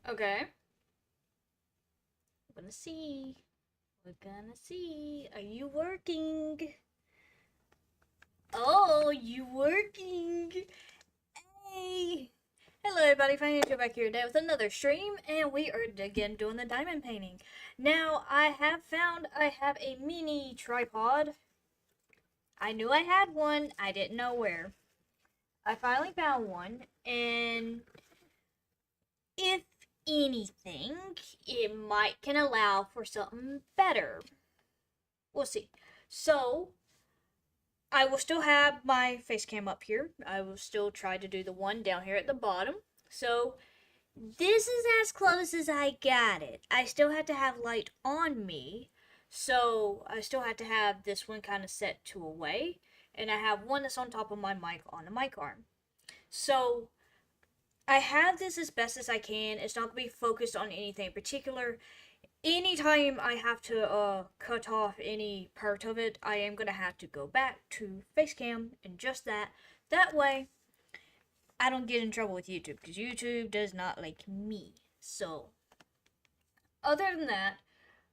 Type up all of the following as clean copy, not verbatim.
Okay. We're gonna see. We're gonna see. Are you working? Oh, you working? Hey! Hello everybody, Financial back here today with another stream, and we are again doing the diamond painting. Now, I have found I have a mini tripod. I knew I had one, I didn't know where. I finally found one, and if anything, it might can allow for something better. We'll see. So, I will still have my face cam up here. I will still try to do the one down here at the bottom. So, this is as close as I got it. I still had to have light on me. So, I still had to have this one kind of set to away. And I have one that's on top of my mic on the mic arm. So, I have this as best as I can. It's not going to be focused on anything in particular. Anytime I have to cut off any part of it, I am gonna have to go back to Facecam and just that. That way, I don't get in trouble with YouTube because YouTube does not like me. So, other than that,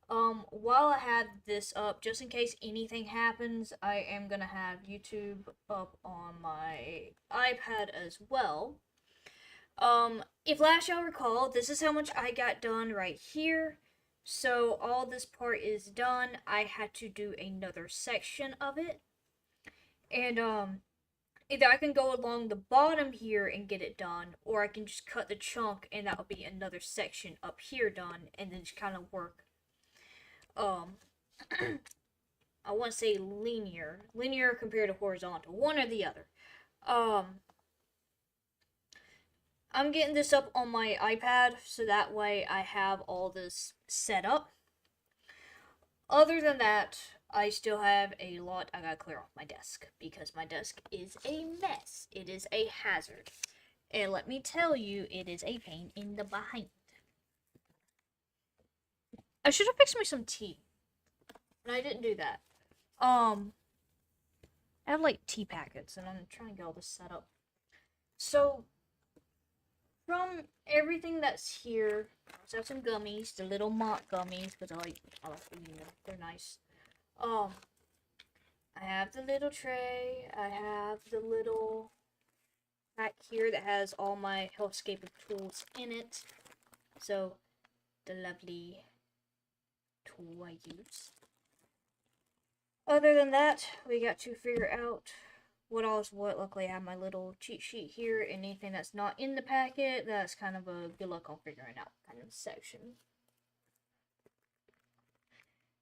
while I have this up, just in case anything happens, I am gonna have YouTube up on my iPad as well. If last y'all recall, this is how much I got done right here. So all this part is done. I had to do another section of it. And either I can go along the bottom here and get it done, or I can just cut the chunk and that will be another section up here done and then just kind of work um I want to say linear compared to horizontal, one or the other. Um I'm getting this up on my iPad so that way I have all this set up. Other than that, I still have a lot I gotta clear off my desk because my desk is a mess. It is a hazard. And let me tell you, it is a pain in the behind. I should have fixed me some tea, but I didn't do that. Um, I have like tea packets, and I'm trying to get all this set up. So, from everything that's here, I have some gummies, the little Mott gummies, because I like them, they're nice. Um, I have the little tray. I have the little pack here that has all my Healthscape tools in it. So, the lovely tool I use. Other than that, we got to figure out what all's what. Luckily, I have my little cheat sheet here, and anything that's not in the packet, that's kind of a good luck on figuring out kind of section.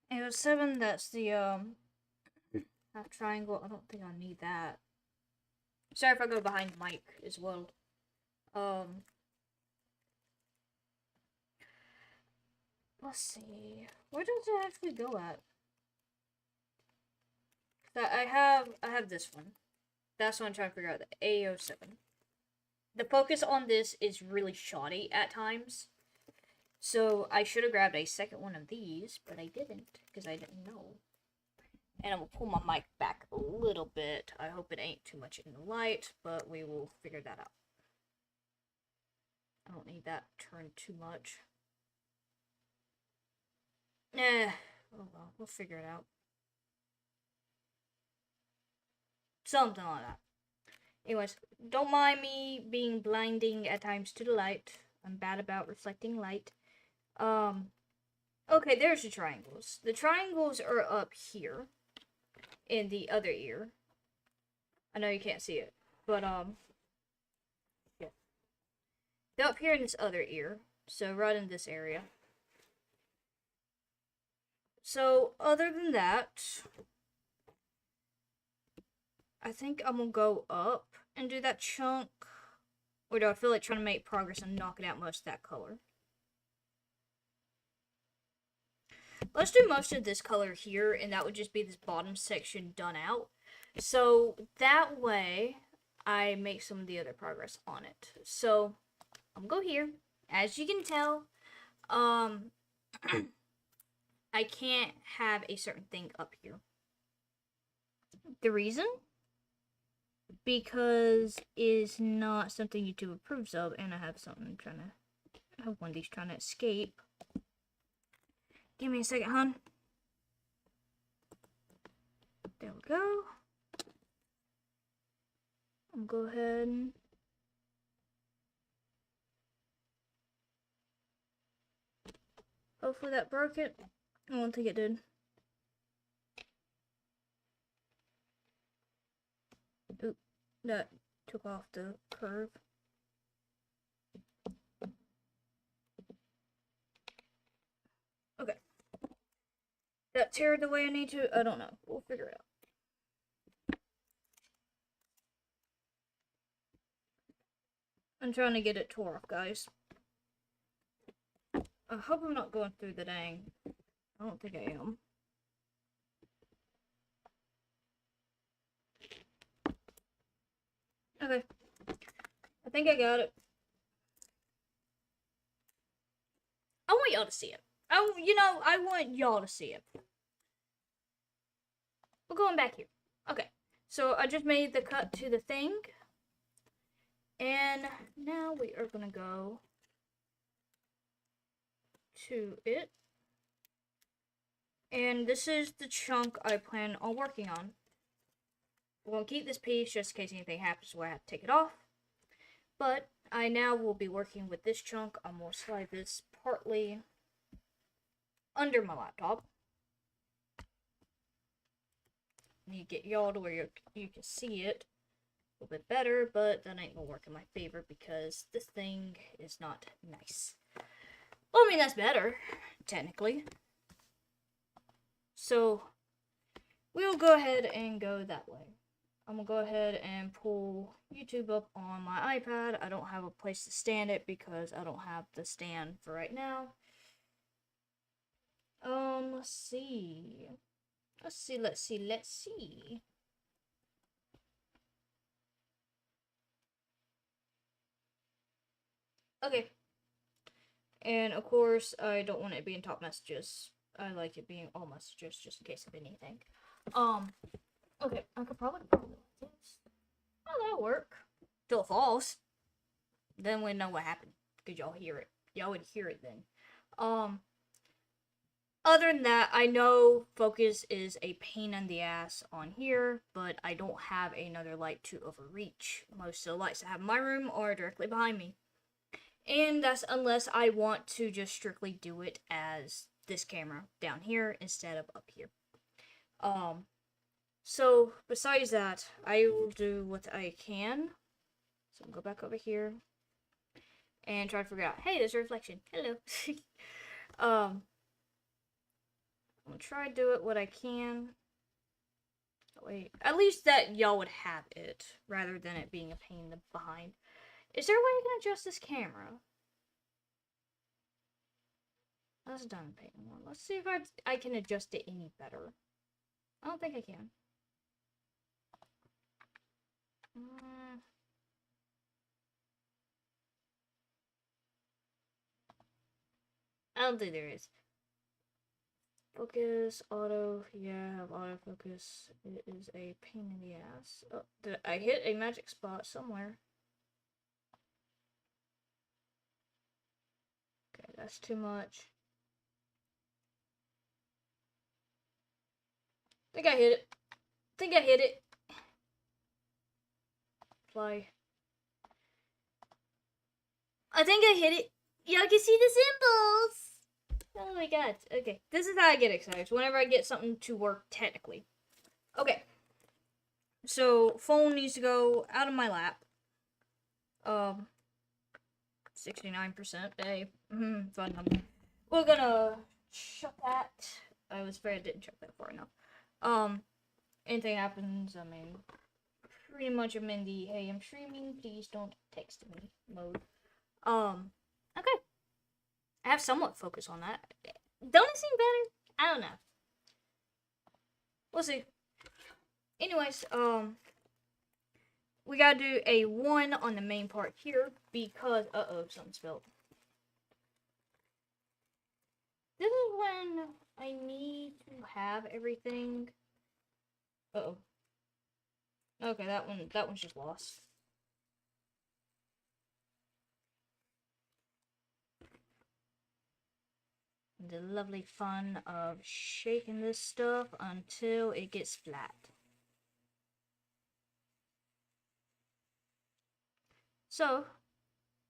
And it was 7, that's the half triangle. I don't think I need that. Sorry if I go behind Mike as well. Let's see. Where does it actually go at? I have this one. That's what I'm trying to figure out. The A07. The focus on this is really shoddy at times. So I should have grabbed a second one of these, but I didn't because I didn't know. And I will pull my mic back a little bit. I hope it ain't too much in the light, but we will figure that out. I don't need that turned too much. Oh well, we'll figure it out. Something like that. Anyways, don't mind me being blinding at times to the light. I'm bad about reflecting light. Okay, there's the triangles. The triangles are up here in the other ear. I know you can't see it, but yeah. They're up here in this other ear, so right in this area. So other than that, I think I'm gonna go up and do that chunk. Or do I feel like trying to make progress and knocking out most of that color? Let's do most of this color here, and that would just be this bottom section done out. So that way, I make some of the other progress on it. So I'm gonna go here. As you can tell, I can't have a certain thing up here. The reason? Because it's not something YouTube approves of, and I have something I'm trying to have one of these trying to escape. Give me a second, hon. There we go. I'll go ahead and... Hopefully that broke it. I don't think it did. Oop, that took off the curve. Okay. That teared the way I need to? I don't know. We'll figure it out. I'm trying to get it tore off, guys. I hope I'm not going through the dang. I don't think I am. Okay. I think I got it. I want y'all to see it. I want y'all to see it. We're going back here. Okay. So I just made the cut to the thing. And now we are going to go to it. And this is the chunk I plan on working on. I'm going to keep this piece just in case anything happens where I have to take it off. But I now will be working with this chunk. I'm going to slide this partly under my laptop. I need to get y'all to where you can see it a little bit better, but that ain't going to work in my favor because this thing is not nice. Well, I mean, that's better, technically. So, we'll go ahead and go that way. I'm going to go ahead and pull YouTube up on my iPad. I don't have a place to stand it because I don't have the stand for right now. Let's see. Let's see. Okay. And of course, I don't want it being top messages. I like it being all messages just in case of anything. Okay, I could probably do this. Oh, that'll work. Till it falls. Then we know what happened. Because y'all hear it. Y'all would hear it then. Other than that, I know focus is a pain in the ass on here, but I don't have another light to overreach. Most of the lights I have in my room are directly behind me. And that's unless I want to just strictly do it as this camera down here instead of up here. So besides that, I will do what I can. So I'll go back over here and try to figure out, hey, there's a reflection. Hello. I'm gonna try to do it what I can. Wait, at least that y'all would have it rather than it being a pain in the behind. Is there a way I can adjust this camera? That's done painting one. Let's see if I can adjust it any better. I don't think I can. I don't think there is. Focus, auto, yeah, I have autofocus. It is a pain in the ass. Oh, did I hit a magic spot somewhere? Okay, that's too much. I think I hit it. Fly. I think I hit it. Y'all can see the symbols. Oh my god. Okay. This is how I get excited. Whenever I get something to work technically. Okay. So, phone needs to go out of my lap. 69%. Hey. Fun number. We're gonna shut that. I was afraid I didn't shut that far enough. Anything happens, I mean, pretty much I'm in the, hey, I'm streaming, please don't text me mode. Okay. I have somewhat focus on that. Don't it seem better? I don't know. We'll see. Anyways, we gotta do a 1 on the main part here because, something spilled. This is when I need to have everything. Okay, that one's just lost. The lovely fun of shaking this stuff until it gets flat. So,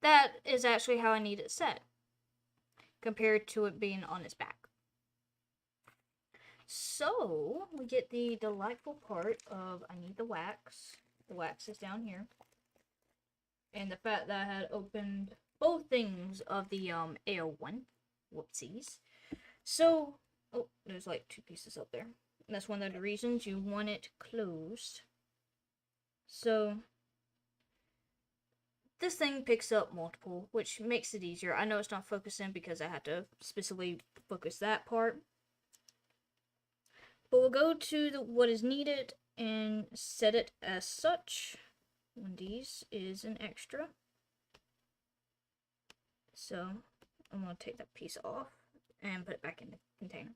that is actually how I need it set, compared to it being on its back. So, we get the delightful part of I need the wax. The wax is down here. And the fact that I had opened both things of the AO1. Whoopsies. So, oh, there's like 2 pieces up there. And that's one of the reasons you want it closed. So, this thing picks up multiple, which makes it easier. I know it's not focusing because I had to specifically focus that part. But we'll go to what is needed and set it as such. One of these is an extra. So, I'm going to take that piece off and put it back in the container.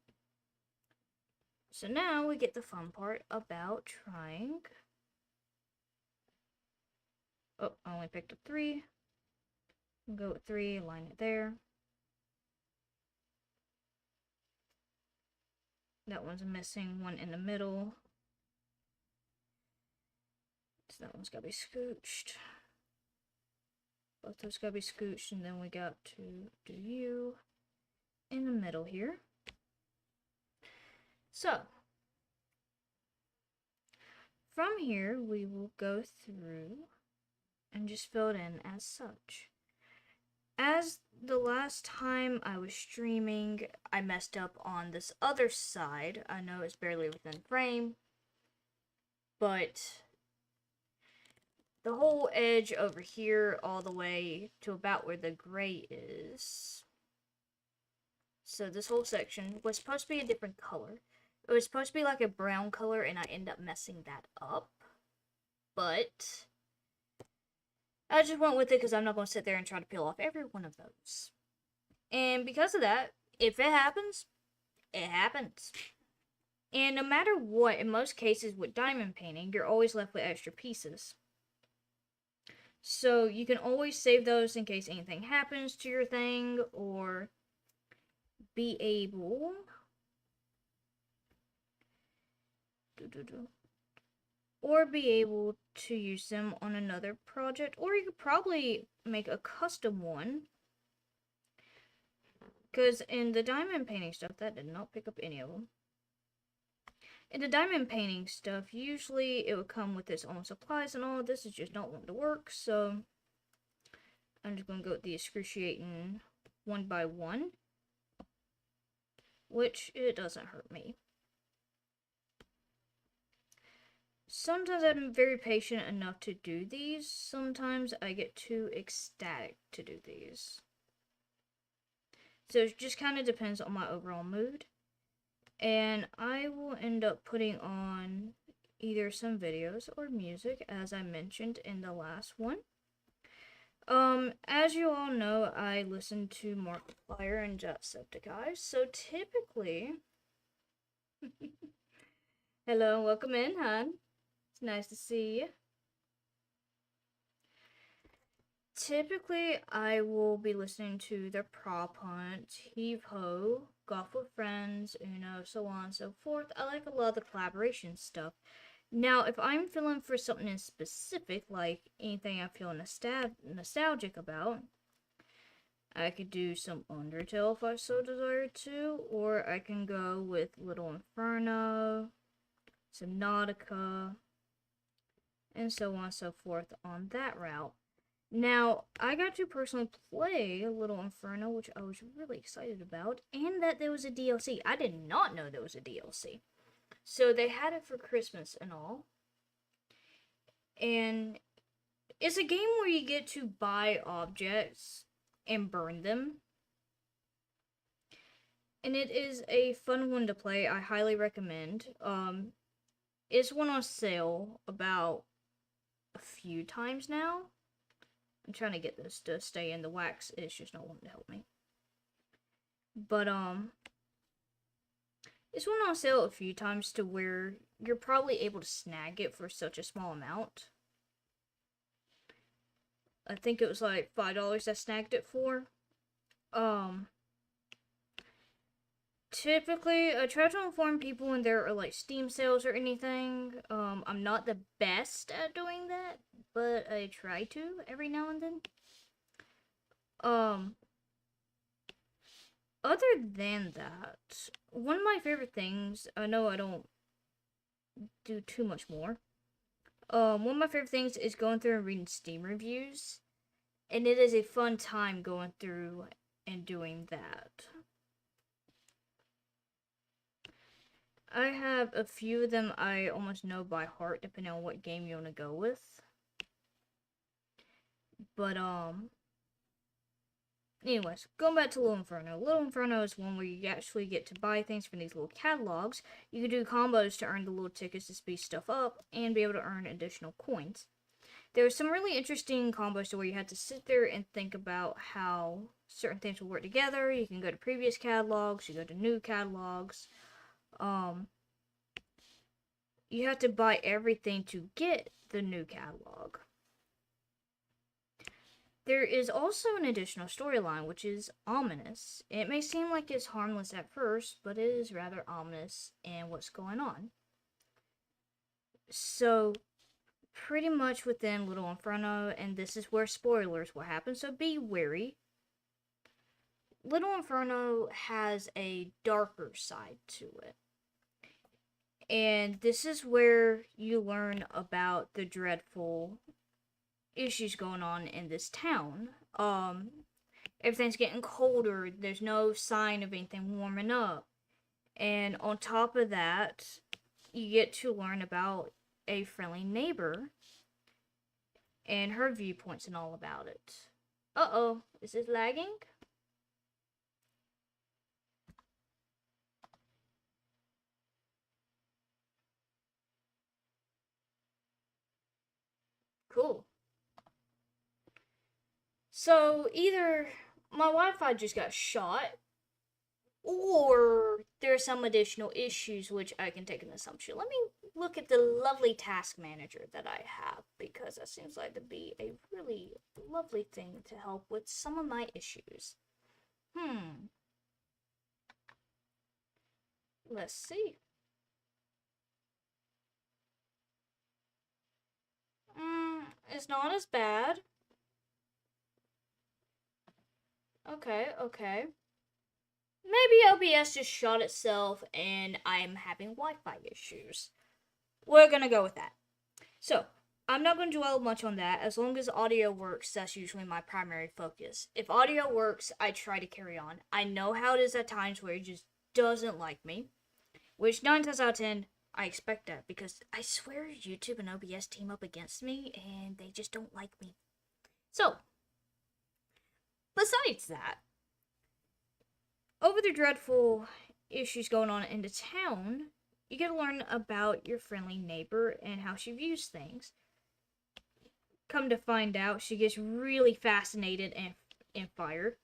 So now we get the fun part about trying. Oh, I only picked up 3. We'll go with 3, align it there. That one's missing, one in the middle. So that one's gotta be scooched. Both those gotta be scooched, and then we got to do you in the middle here. So, from here, we will go through and just fill it in as such. As the last time I was streaming, I messed up on this other side. I know it's barely within frame, but the whole edge over here all the way to about where the gray is. So this whole section was supposed to be a different color. It was supposed to be like a brown color, and I end up messing that up. But I just went with it because I'm not going to sit there and try to peel off every one of those. And because of that, if it happens, it happens. And no matter what, in most cases with diamond painting, you're always left with extra pieces. So you can always save those in case anything happens to your thing, or be able to use them on another project, or you could probably make a custom one. Because in the diamond painting stuff, that did not pick up any of them. In the diamond painting stuff, usually it would come with its own supplies and all. This is just not wanting to work, so I'm just going to go with the excruciating 1x1, which it doesn't hurt me. Sometimes I'm very patient enough to do these. Sometimes I get too ecstatic to do these. So it just kind of depends on my overall mood. And I will end up putting on either some videos or music, as I mentioned in the last one. As you all know, I listen to Markiplier and Jacksepticeye, so typically... Hello, welcome in, hon. It's nice to see you. Typically, I will be listening to the Prop Hunt, Heave Ho, Golf with Friends, Uno, so on and so forth. I like a lot of the collaboration stuff. Now, if I'm feeling for something in specific, like anything I feel nostalgic about, I could do some Undertale if I so desire to, or I can go with Little Inferno, Subnautica, and so on and so forth on that route. Now, I got to personally play Little Inferno, which I was really excited about, and that there was a DLC. I did not know there was a DLC. So they had it for Christmas and all. And it's a game where you get to buy objects and burn them. And it is a fun one to play. I highly recommend. It's one on sale about a few times now. I'm trying to get this to stay in. The wax is just not wanting to help me. But, it's one on sale a few times to where you're probably able to snag it for such a small amount. I think it was like $5 I snagged it for. typically, I try to inform people when there are like Steam sales or anything. I'm not the best at doing that, but I try to every now and then. Um, Other than that, one of my favorite things, I know I don't do too much more. One of my favorite things is going through and reading Steam reviews, and it is a fun time going through and doing that. I have a few of them I almost know by heart, depending on what game you want to go with. But, anyways, going back to Little Inferno. Little Inferno is one where you actually get to buy things from these little catalogs. You can do combos to earn the little tickets to speed stuff up and be able to earn additional coins. There are some really interesting combos to where you have to sit there and think about how certain things will work together. You can go to previous catalogs, you go to new catalogs. You have to buy everything to get the new catalog. There is also an additional storyline, which is ominous. It may seem like it's harmless at first, but it is rather ominous in what's going on. So, pretty much within Little Inferno, and this is where spoilers will happen, so be wary. Little Inferno has a darker side to it. And this is where you learn about the dreadful issues going on in this town. Everything's getting colder. There's no sign of anything warming up. And on top of that, you get to learn about a friendly neighbor and her viewpoints and all about it. Uh-oh, is this lagging? Cool. So either my Wi-Fi just got shot, or there are some additional issues which I can take an assumption. Let me look at the lovely task manager that I have, because that seems like to be a really lovely thing to help with some of my issues. Let's see. It's not as bad. Okay. Maybe OBS just shot itself and I'm having Wi-Fi issues. We're gonna go with that. So, I'm not gonna dwell much on that. As long as audio works, that's usually my primary focus. If audio works, I try to carry on. I know how it is at times where it just doesn't like me, which 9 times out of 10, I expect that, because I swear YouTube and OBS team up against me and they just don't like me. So, besides that, over the dreadful issues going on in the town, you get to learn about your friendly neighbor and how she views things. Come to find out, she gets really fascinated in fire.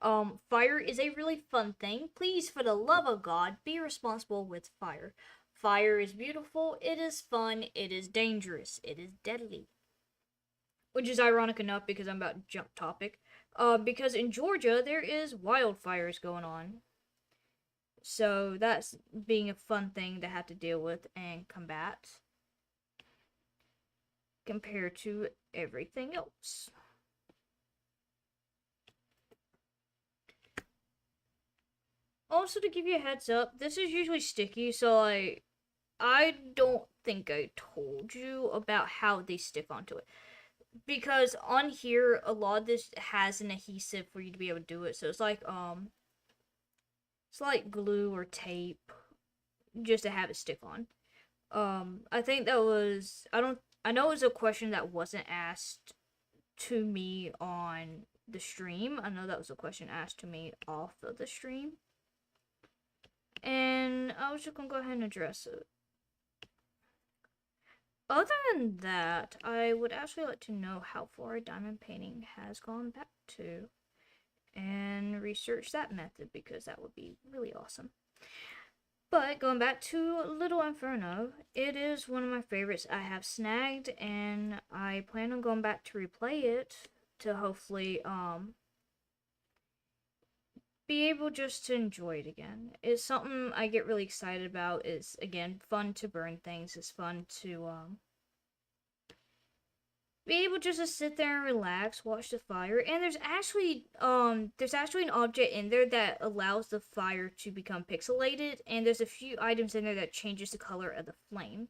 Fire is a really fun thing. Please, for the love of God, be responsible with fire. Fire is beautiful, it is fun, it is dangerous, it is deadly. Which is ironic enough because I'm about to jump topic. Because in Georgia, there is wildfires going on. So that's being a fun thing to have to deal with and combat, compared to everything else. Also, to give you a heads up, this is usually sticky, so I don't think I told you about how they stick onto it. Because on here, a lot of this has an adhesive for you to be able to do it. So it's like glue or tape, just to have it stick on. I think that was, I know it was a question that wasn't asked to me on the stream. I know that was a question asked to me off of the stream. And I was just gonna go ahead and address it. Other than that, I would actually like to know how far diamond painting has gone back to, and research that method, because that would be really awesome. But going back to Little Inferno, it is one of my favorites I have snagged, and I plan on going back to replay it to hopefully be able just to enjoy it again. It's something I get really excited about. It's, again, fun to burn things. It's fun to be able just to sit there and relax, watch the fire. And there's actually an object in there that allows the fire to become pixelated, and there's a few items in there that changes the color of the flame.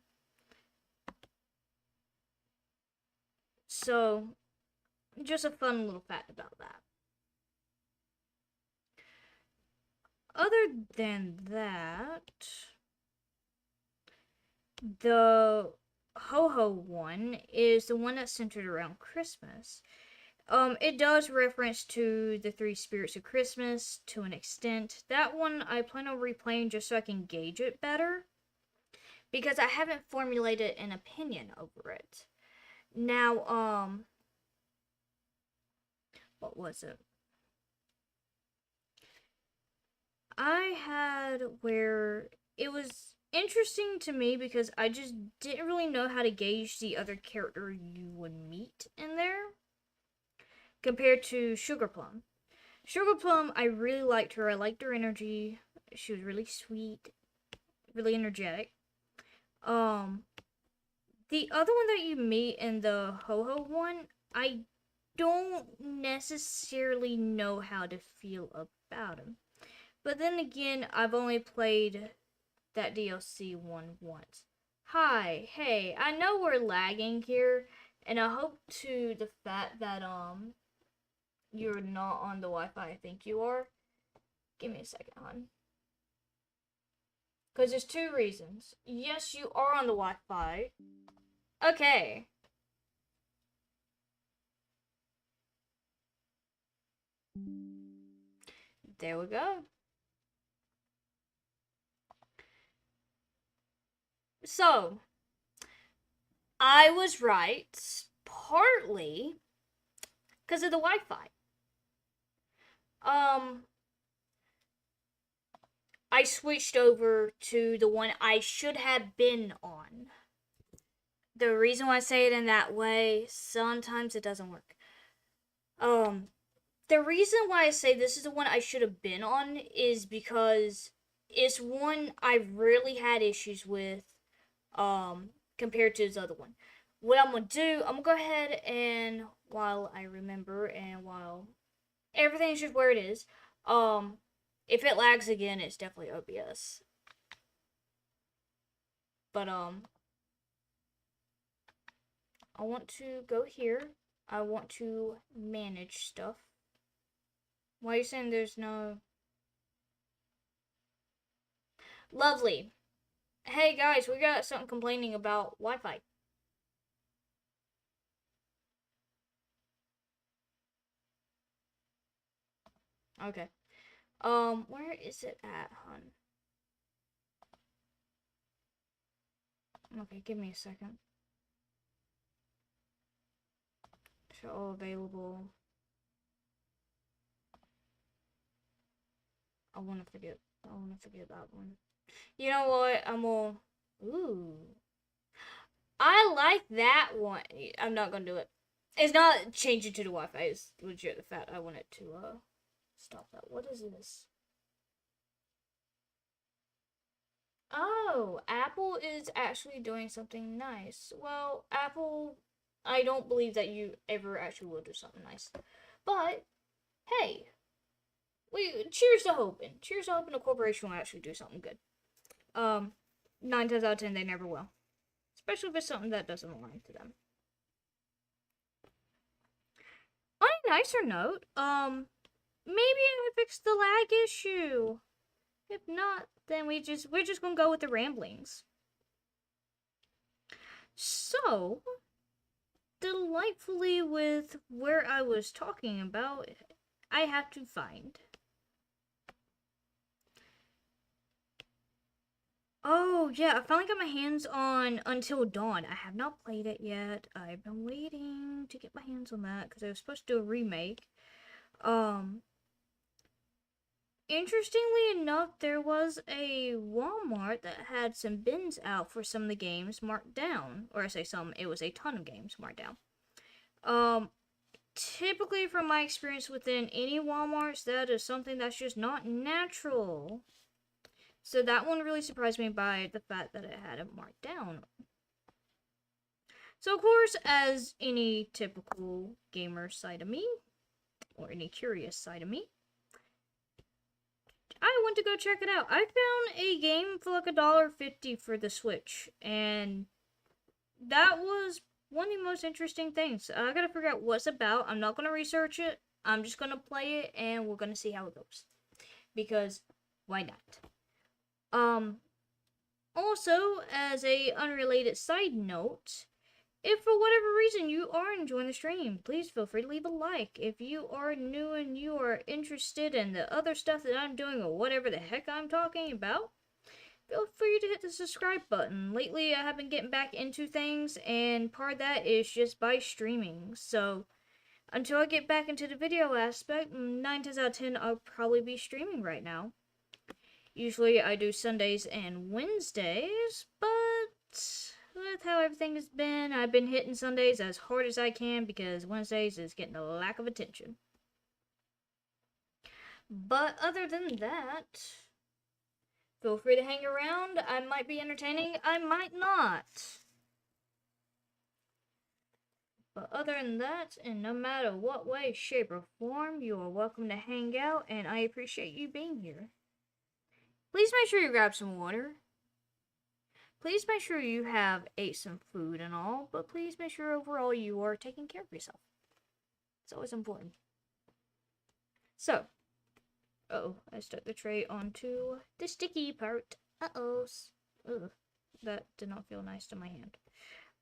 So, just a fun little fact about that. Other than that, the Ho-Ho one is the one that's centered around Christmas. It does reference to the three spirits of Christmas to an extent. That one I plan on replaying just so I can gauge it better, because I haven't formulated an opinion over it. Now, what was it? I had where it was interesting to me because I just didn't really know how to gauge the other character you would meet in there compared to Sugar Plum. Sugar Plum, I really liked her. I liked her energy. She was really sweet, really energetic. The other one that you meet in the Ho-Ho one, I don't necessarily know how to feel about him. But then again, I've only played that DLC one once. Hi, hey, I know we're lagging here, and I hope to the fact that you're not on the Wi-Fi I think you are. Give me a second, hon. Because there's two reasons. Yes, you are on the Wi-Fi. Okay. There we go. So, I was right, partly because of the Wi-Fi. I switched over to the one I should have been on. The reason why I say it in that way, sometimes it doesn't work. The reason why I say this is the one I should have been on is because it's one I've really had issues with, compared to this other one. What I'm gonna do, I'm gonna go ahead and, while I remember and while everything's just where it is, if it lags again, it's definitely OBS. But, I want to go here. I want to manage stuff. Why are you saying there's no... Lovely. Hey guys, we got something complaining about Wi-Fi. Okay. Where is it at, hun? Okay, give me a second. Show available. I wanna forget that one. You know what? I'm gonna... Ooh. I like that one. I'm not gonna do it. It's not changing to the Wi-Fi. It's legit the fact I wanted to, stop that. What is this? Oh, Apple is actually doing something nice. Well, Apple, I don't believe that you ever actually will do something nice. But, hey, cheers to hoping. Cheers to hoping a corporation will actually do something good. 9 times out of 10, they never will. Especially if it's something that doesn't align to them. On a nicer note, maybe I fixed the lag issue. If not, then we're just gonna go with the ramblings. So, delightfully with where I was talking about, I have to find. Oh, yeah, I finally got my hands on Until Dawn. I have not played it yet. I've been waiting to get my hands on that because I was supposed to do a remake. Interestingly enough, there was a Walmart that had some bins out for some of the games marked down. Or I say some, it was a ton of games marked down. typically, from my experience within any Walmarts, that is something that's just not natural. So that one really surprised me by the fact that it had it marked down. So of course, as any typical gamer side of me, or any curious side of me, I went to go check it out. I found a game for like $1.50 for the Switch, and that was one of the most interesting things. I gotta figure out what it's about. I'm not gonna research it. I'm just gonna play it, and we're gonna see how it goes. Because why not? Also, as a unrelated side note, if for whatever reason you are enjoying the stream, please feel free to leave a like. If you are new and you are interested in the other stuff that I'm doing or whatever the heck I'm talking about, feel free to hit the subscribe button. Lately, I have been getting back into things, and part of that is just by streaming. So, until I get back into the video aspect, 9 times out of 10, I'll probably be streaming right now. Usually, I do Sundays and Wednesdays, but with how everything has been, I've been hitting Sundays as hard as I can because Wednesdays is getting a lack of attention. But other than that, feel free to hang around. I might be entertaining, I might not. But other than that, and no matter what way, shape, or form, you are welcome to hang out, and I appreciate you being here. Please make sure you grab some water. Please make sure you have ate some food and all, but please make sure overall you are taking care of yourself. It's always important. So, I stuck the tray onto the sticky part. Ugh, that did not feel nice to my hand.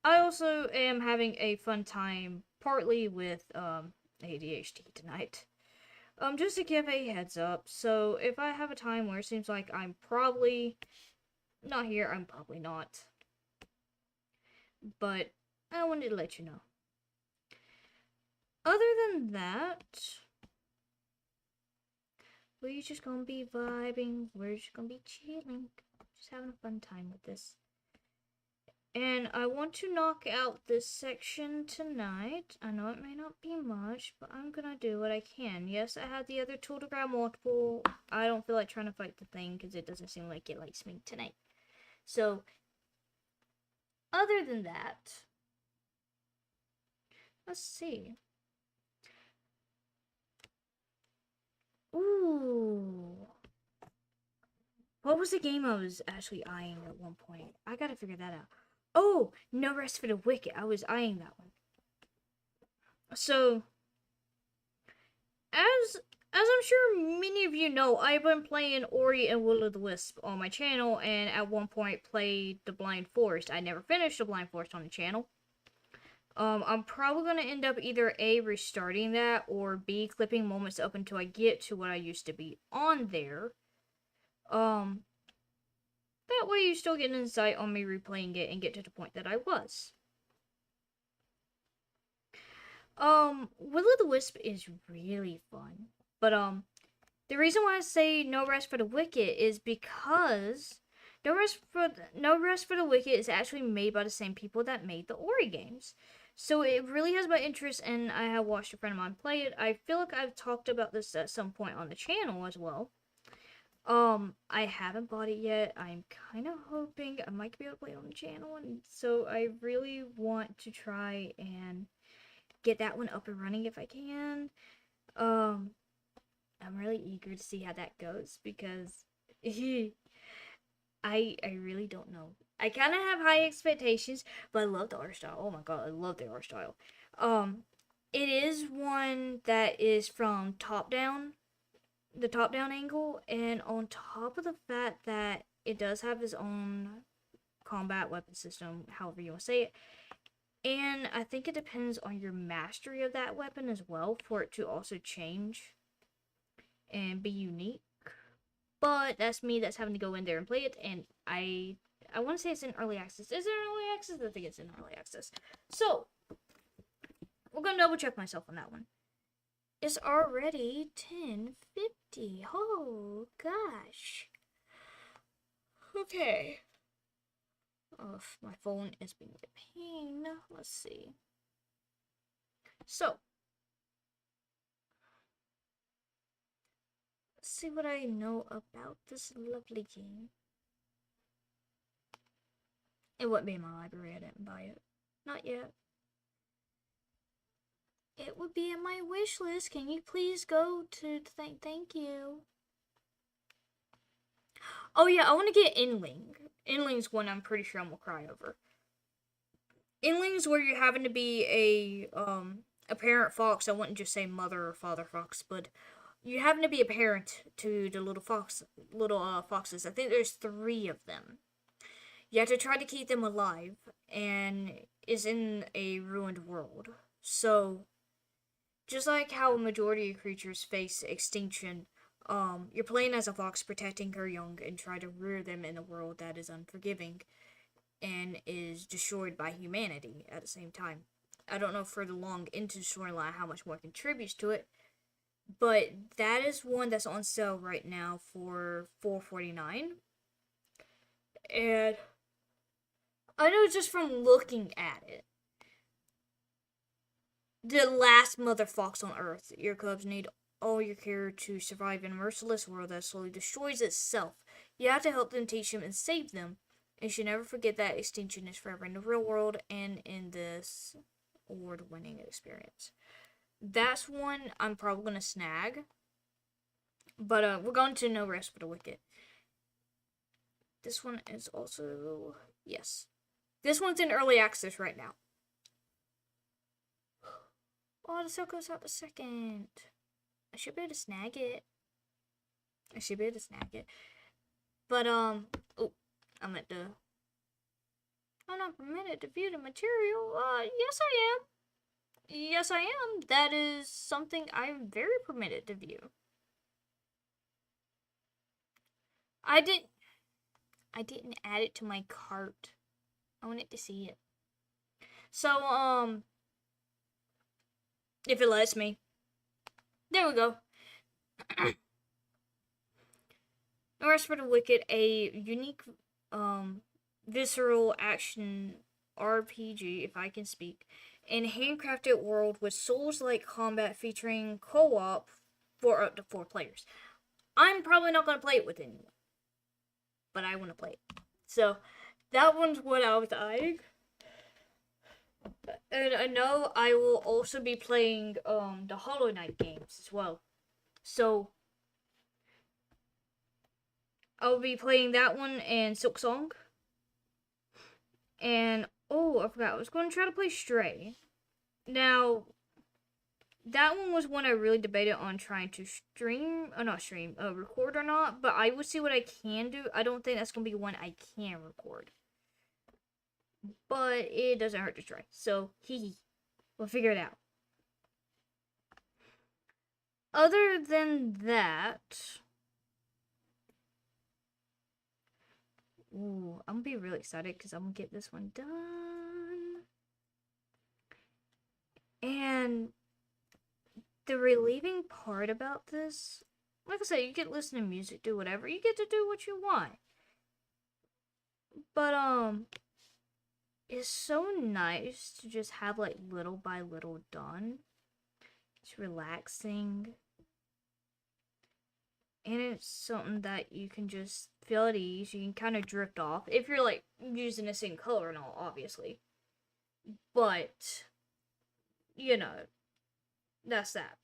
I also am having a fun time, partly with ADHD tonight. Just to give a heads up, so if I have a time where it seems like I'm probably not here, I'm probably not. But I wanted to let you know. Other than that, we're just gonna be vibing, we're just gonna be chilling, just having a fun time with this. And I want to knock out this section tonight. I know it may not be much, but I'm gonna do what I can. Yes, I have the other tool to grab multiple. I don't feel like trying to fight the thing because it doesn't seem like it likes me tonight. So, other than that, let's see. Ooh. What was the game I was actually eyeing at one point? I gotta figure that out. Oh, No Rest for the Wicked. I was eyeing that one. So, as I'm sure many of you know, I've been playing Ori and Will of the Wisp on my channel, and at one point played The Blind Forest. I never finished The Blind Forest on the channel. I'm probably going to end up either A, restarting that, or B, clipping moments up until I get to what I used to be on there. That way you still get an insight on me replaying it and get to the point that I was. Will of the Wisp is really fun. But, the reason why I say No Rest for the Wicked is because No Rest for the Wicked is actually made by the same people that made the Ori games. So it really has my interest, and I have watched a friend of mine play it. I feel like I've talked about this at some point on the channel as well. I haven't bought it yet. I'm kind of hoping I might be able to play it on the channel, and so I really want to try and get that one up and running if I can. I'm really eager to see how that goes because I really don't know. I kind of have high expectations, but I love the art style. Oh my god, I love the art style. It is one that is from the top-down angle, and on top of the fact that it does have its own combat weapon system, however you want to say it, and I think it depends on your mastery of that weapon as well for it to also change and be unique. But that's me that's having to go in there and play it, and I want to say it's in early access. Is it in early access? I think it's in early access. So, we're going to double check myself on that one. It's already 10:50. Oh, gosh. Okay. Oh, my phone is being a pain. Let's see. So, see what I know about this lovely game. It wouldn't be in my library. I didn't buy it. Not yet. It would be in my wish list. Can you please go to thank you? Oh yeah, I want to get Inling. Inling's one I'm pretty sure I'm gonna cry over. Inling's where you're having to be a parent fox. I wouldn't just say mother or father fox, but you happen to be a parent to the little foxes. I think there's 3 of them. You have to try to keep them alive, and is in a ruined world. So, just like how a majority of creatures face extinction, you're playing as a fox protecting her young and try to rear them in a world that is unforgiving and is destroyed by humanity at the same time. I don't know further along into the storyline how much more contributes to it, but that is one that's on sale right now for $4.49. And I know just from looking at it, the last mother fox on Earth, your cubs need all your care to survive in a merciless world that slowly destroys itself. You have to help them, teach them, and save them. And you should never forget that extinction is forever in the real world and in this award-winning experience. That's one I'm probably going to snag. But we're going to No Rest for the Wicked. This one is also... Yes. This one's in early access right now. Oh, the sale goes out the 2nd. I should be able to snag it. But, oh, I'm at the... I'm not permitted to view the material. Yes I am. Yes I am. That is something I'm very permitted to view. I didn't add it to my cart. I wanted to see it. So, if it lets me. There we go. No Rest for the Wicked, a unique, visceral action RPG, if I can speak, in a handcrafted world with Souls-like combat featuring co-op for up to 4 players. I'm probably not going to play it with anyone, but I want to play it. So, that one's what I was eyeing. And I know I will also be playing the Hollow Knight games as well. So, I'll be playing that one and Silksong. And, oh, I forgot. I was going to try to play Stray. Now, that one was one I really debated on trying to record or not. But I will see what I can do. I don't think that's going to be one I can record. But it doesn't hurt to try. So, we'll figure it out. Other than that... Ooh, I'm gonna be really excited because I'm gonna get this one done. And the relieving part about this, like I said, you get to listen to music, do whatever. You get to do what you want. But, it's so nice to just have, like, little by little done. It's relaxing. And it's something that you can just feel at ease. You can kind of drift off. If you're, like, using the same color and all, obviously. But, you know, that's that.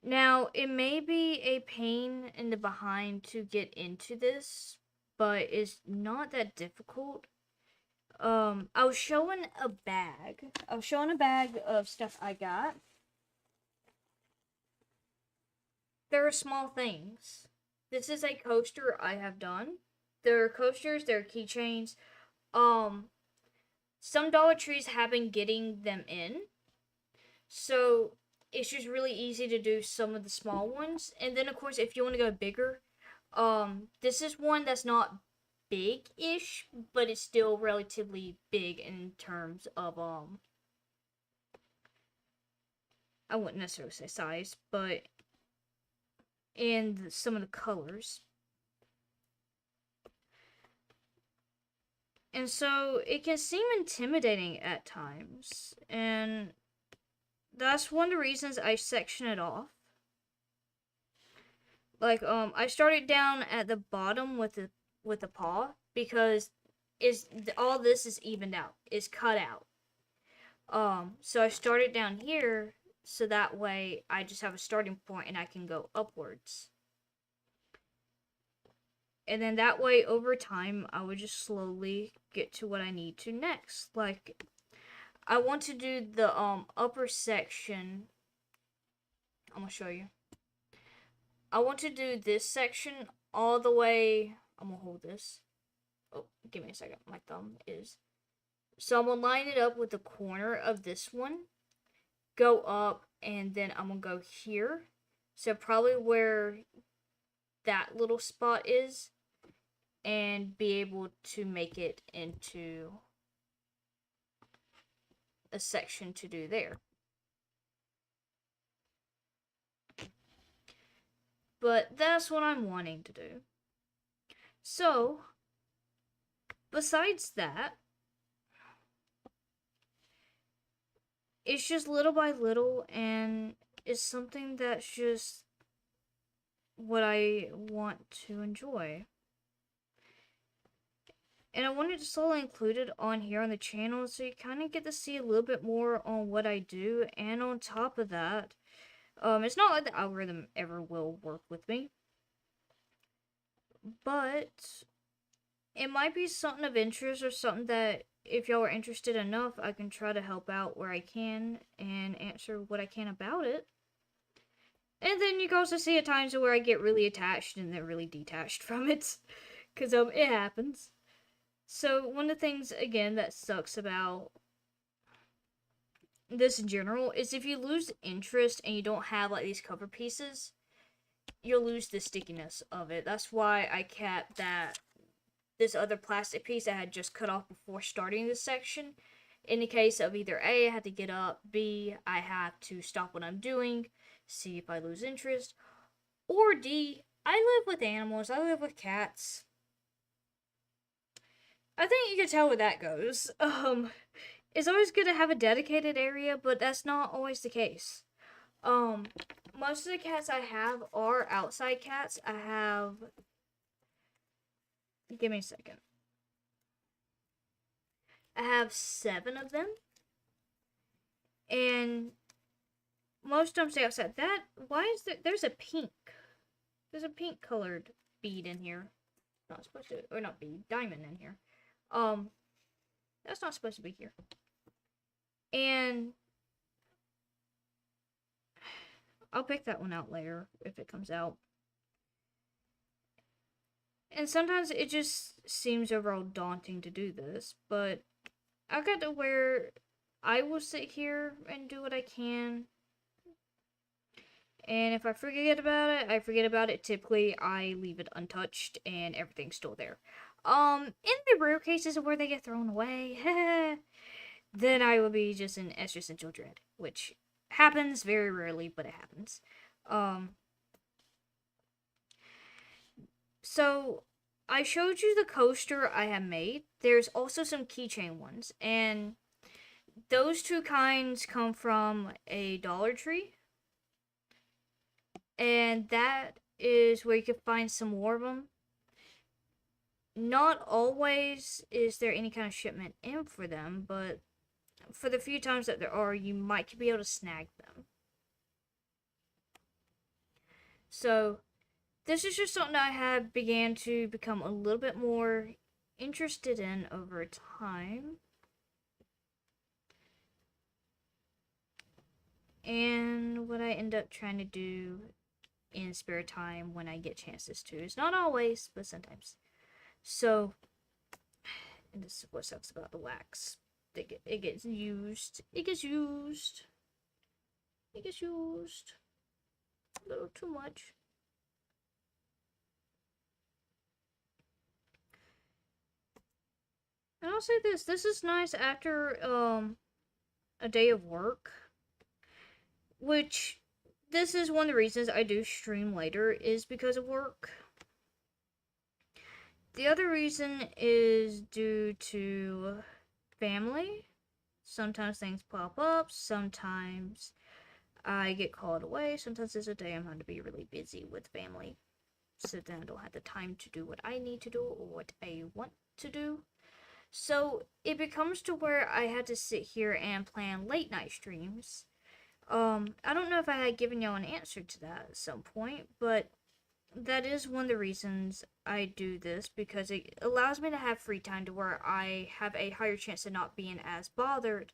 Now, it may be a pain in the behind to get into this, but it's not that difficult. I was showing a bag. Of stuff I got. There are small things. This is a coaster I have done. There are coasters, there are keychains. Some Dollar Trees have been getting them in. So, it's just really easy to do some of the small ones. And then, of course, if you want to go bigger, this is one that's not big-ish, but it's still relatively big in terms of, I wouldn't necessarily say size, but in some of the colors. And so it can seem intimidating at times. And that's one of the reasons I section it off. Like, I started down at the bottom with the paw because all this is evened out, is cut out. So I started down here so that way I just have a starting point and I can go upwards. And then that way over time I would just slowly get to what I need to next. Like, I want to do the upper section. I'm gonna show you. I want to do this section all the way. I'm gonna hold this. Oh, give me a second. My thumb is. So I'm gonna line it up with the corner of this one, go up, and then I'm gonna go here. So probably where that little spot is, and be able to make it into a section to do there. But that's what I'm wanting to do. So, besides that, it's just little by little, and it's something that's just what I want to enjoy. And I wanted to slowly include it on here on the channel so you kind of get to see a little bit more on what I do. And on top of that, it's not like the algorithm ever will work with me, but it might be something of interest or something that if y'all are interested enough, I can try to help out where I can and answer what I can about it. And then you can also see at times where I get really attached and then really detached from it, because it happens. So one of the things, again, that sucks about this in general is if you lose interest and you don't have like these cover pieces, you'll lose the stickiness of it. That's why I kept this other plastic piece I had just cut off before starting this section. In the case of either A, I had to get up, B, I have to stop what I'm doing, see if I lose interest, or D, I live with animals, I live with cats. I think you can tell where that goes. It's always good to have a dedicated area, but that's not always the case. Most of the cats I have are outside cats. I have... Give me a second. I have 7 of them. And most of them stay outside. Why is there's a pink. There's a pink colored bead in here. Not supposed to, or not bead, diamond in here. That's not supposed to be here. And I'll pick that one out later if it comes out. And sometimes it just seems overall daunting to do this, but I got to where I will sit here and do what I can. And if I forget about it, I forget about it. Typically, I leave it untouched and everything's still there. In the rare cases where they get thrown away, then I will be just in existential dread, which happens very rarely, but it happens. So I showed you the coaster I have made. There's also some keychain ones, and those 2 kinds come from a Dollar Tree, and that is where you can find some more of them. Not always is there any kind of shipment in for them, but for the few times that there are, you might be able to snag them. So this is just something I have began to become a little bit more interested in over time. And what I end up trying to do in spare time when I get chances to. It's not always, but sometimes. So, and this is what sucks about the wax. It gets used. It gets used. It gets used. A little too much. And I'll say this. This is nice after a day of work. Which, this is one of the reasons I do stream later, is because of work. The other reason is due to family. Sometimes things pop up, sometimes I get called away. Sometimes there's a day I'm going to be really busy with family. So then I don't have the time to do what I need to do or what I want to do. So it becomes to where I had to sit here and plan late night streams. I don't know if I had given y'all an answer to that at some point, but that is one of the reasons I do this, because it allows me to have free time to where I have a higher chance of not being as bothered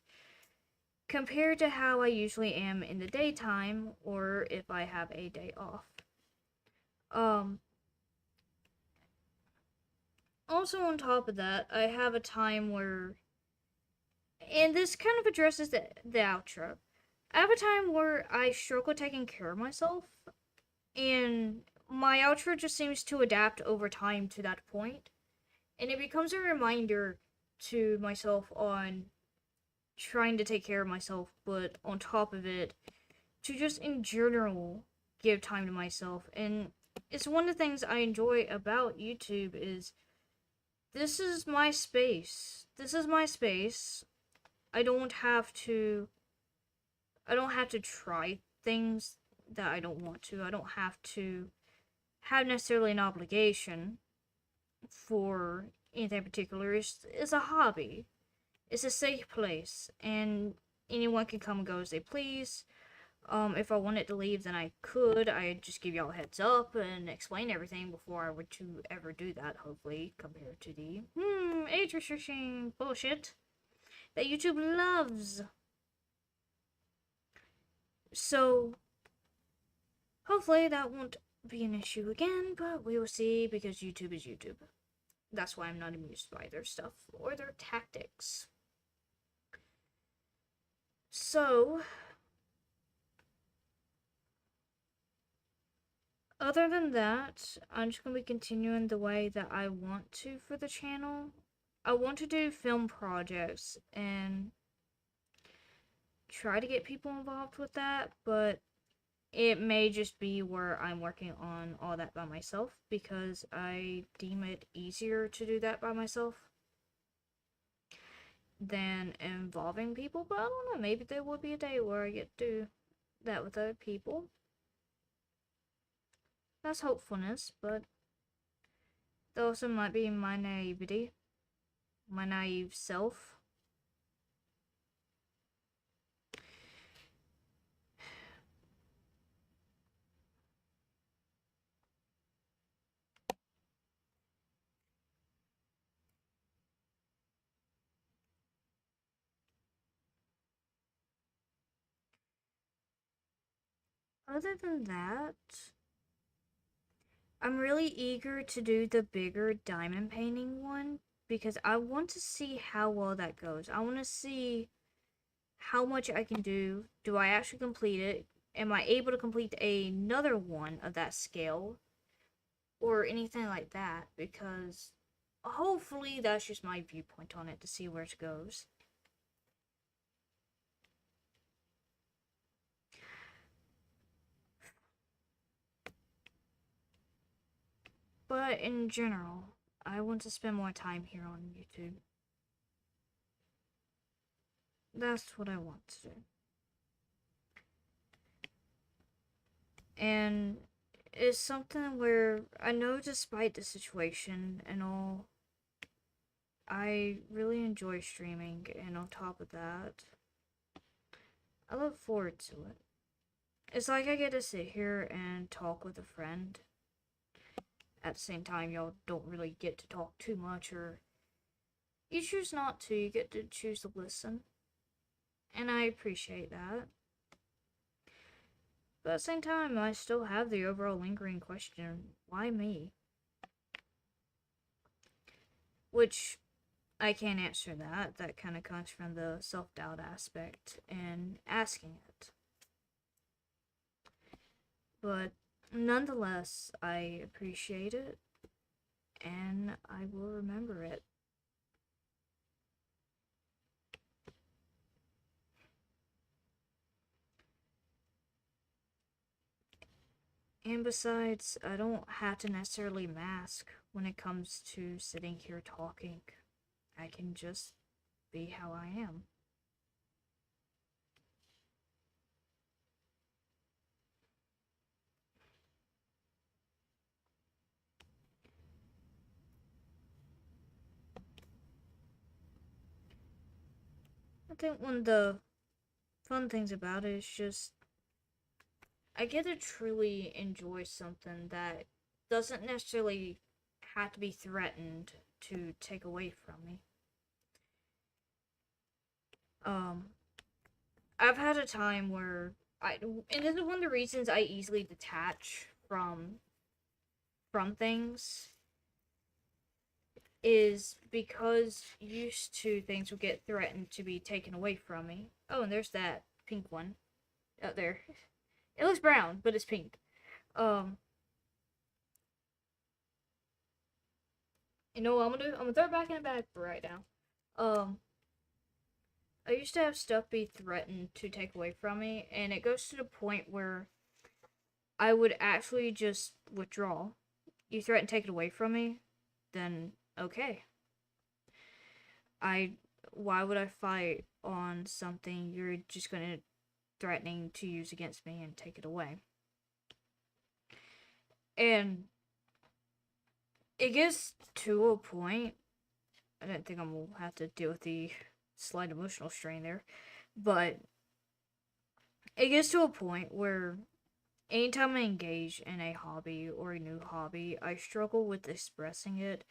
compared to how I usually am in the daytime or if I have a day off. Um, Also, on top of that, I have a time where, and this kind of addresses the outro. I have a time where I struggle taking care of myself, and my outro just seems to adapt over time to that point, and it becomes a reminder to myself on trying to take care of myself, but on top of it, to just in general give time to myself. And it's one of the things I enjoy about YouTube is this is my space. This is my space. I don't have to try things that I don't want to. I don't have to have necessarily an obligation for anything particular. It's a hobby. It's a safe place, and anyone can come and go as they please. If I wanted to leave, then I could. I'd just give y'all a heads up and explain everything before I would to ever do that, hopefully, compared to the, age restriction bullshit that YouTube loves. So, hopefully that won't be an issue again, but we will see, because YouTube is YouTube. That's why I'm not amused by their stuff or their tactics. So, other than that, I'm just going to be continuing the way that I want to for the channel. I want to do film projects and try to get people involved with that, but it may just be where I'm working on all that by myself, because I deem it easier to do that by myself than involving people. But I don't know, maybe there will be a day where I get to do that with other people. That's hopefulness, but that also might be my naivety, my naive self. Other than that, I'm really eager to do the bigger diamond painting one, because I want to see how well that goes. I want to see how much I can do. Do I actually complete it? Am I able to complete another one of that scale? Or anything like that, because hopefully that's just my viewpoint on it, to see where it goes. But in general, I want to spend more time here on YouTube. That's what I want to do. And it's something where I know, despite the situation and all, I really enjoy streaming, and on top of that, I look forward to it. It's like I get to sit here and talk with a friend. At the same time, y'all don't really get to talk too much, or you choose not to. You get to choose to listen. And I appreciate that. But at the same time, I still have the overall lingering question, why me? Which, I can't answer that. That kind of comes from the self-doubt aspect and asking it. But nonetheless, I appreciate it, and I will remember it. And besides, I don't have to necessarily mask when it comes to sitting here talking. I can just be how I am. I think one of the fun things about it is just I get to truly enjoy something that doesn't necessarily have to be threatened to take away from me. Um, I've had a time where and this is one of the reasons I easily detach from things is because used to things would get threatened to be taken away from me. Oh, and there's that pink one out there. It looks brown, but it's pink. Um, you know what I'm gonna do? I'm gonna throw it back in the bag for right now. I used to have stuff be threatened to take away from me, and it goes to the point where I would actually just withdraw. You threaten to take it away from me, then okay. I why would I fight on something you're just gonna threatening to use against me and take it away? And it gets to a point. I don't think I'm gonna have to deal with the slight emotional strain there, but it gets to a point where anytime I engage in a hobby or a new hobby, I struggle with expressing it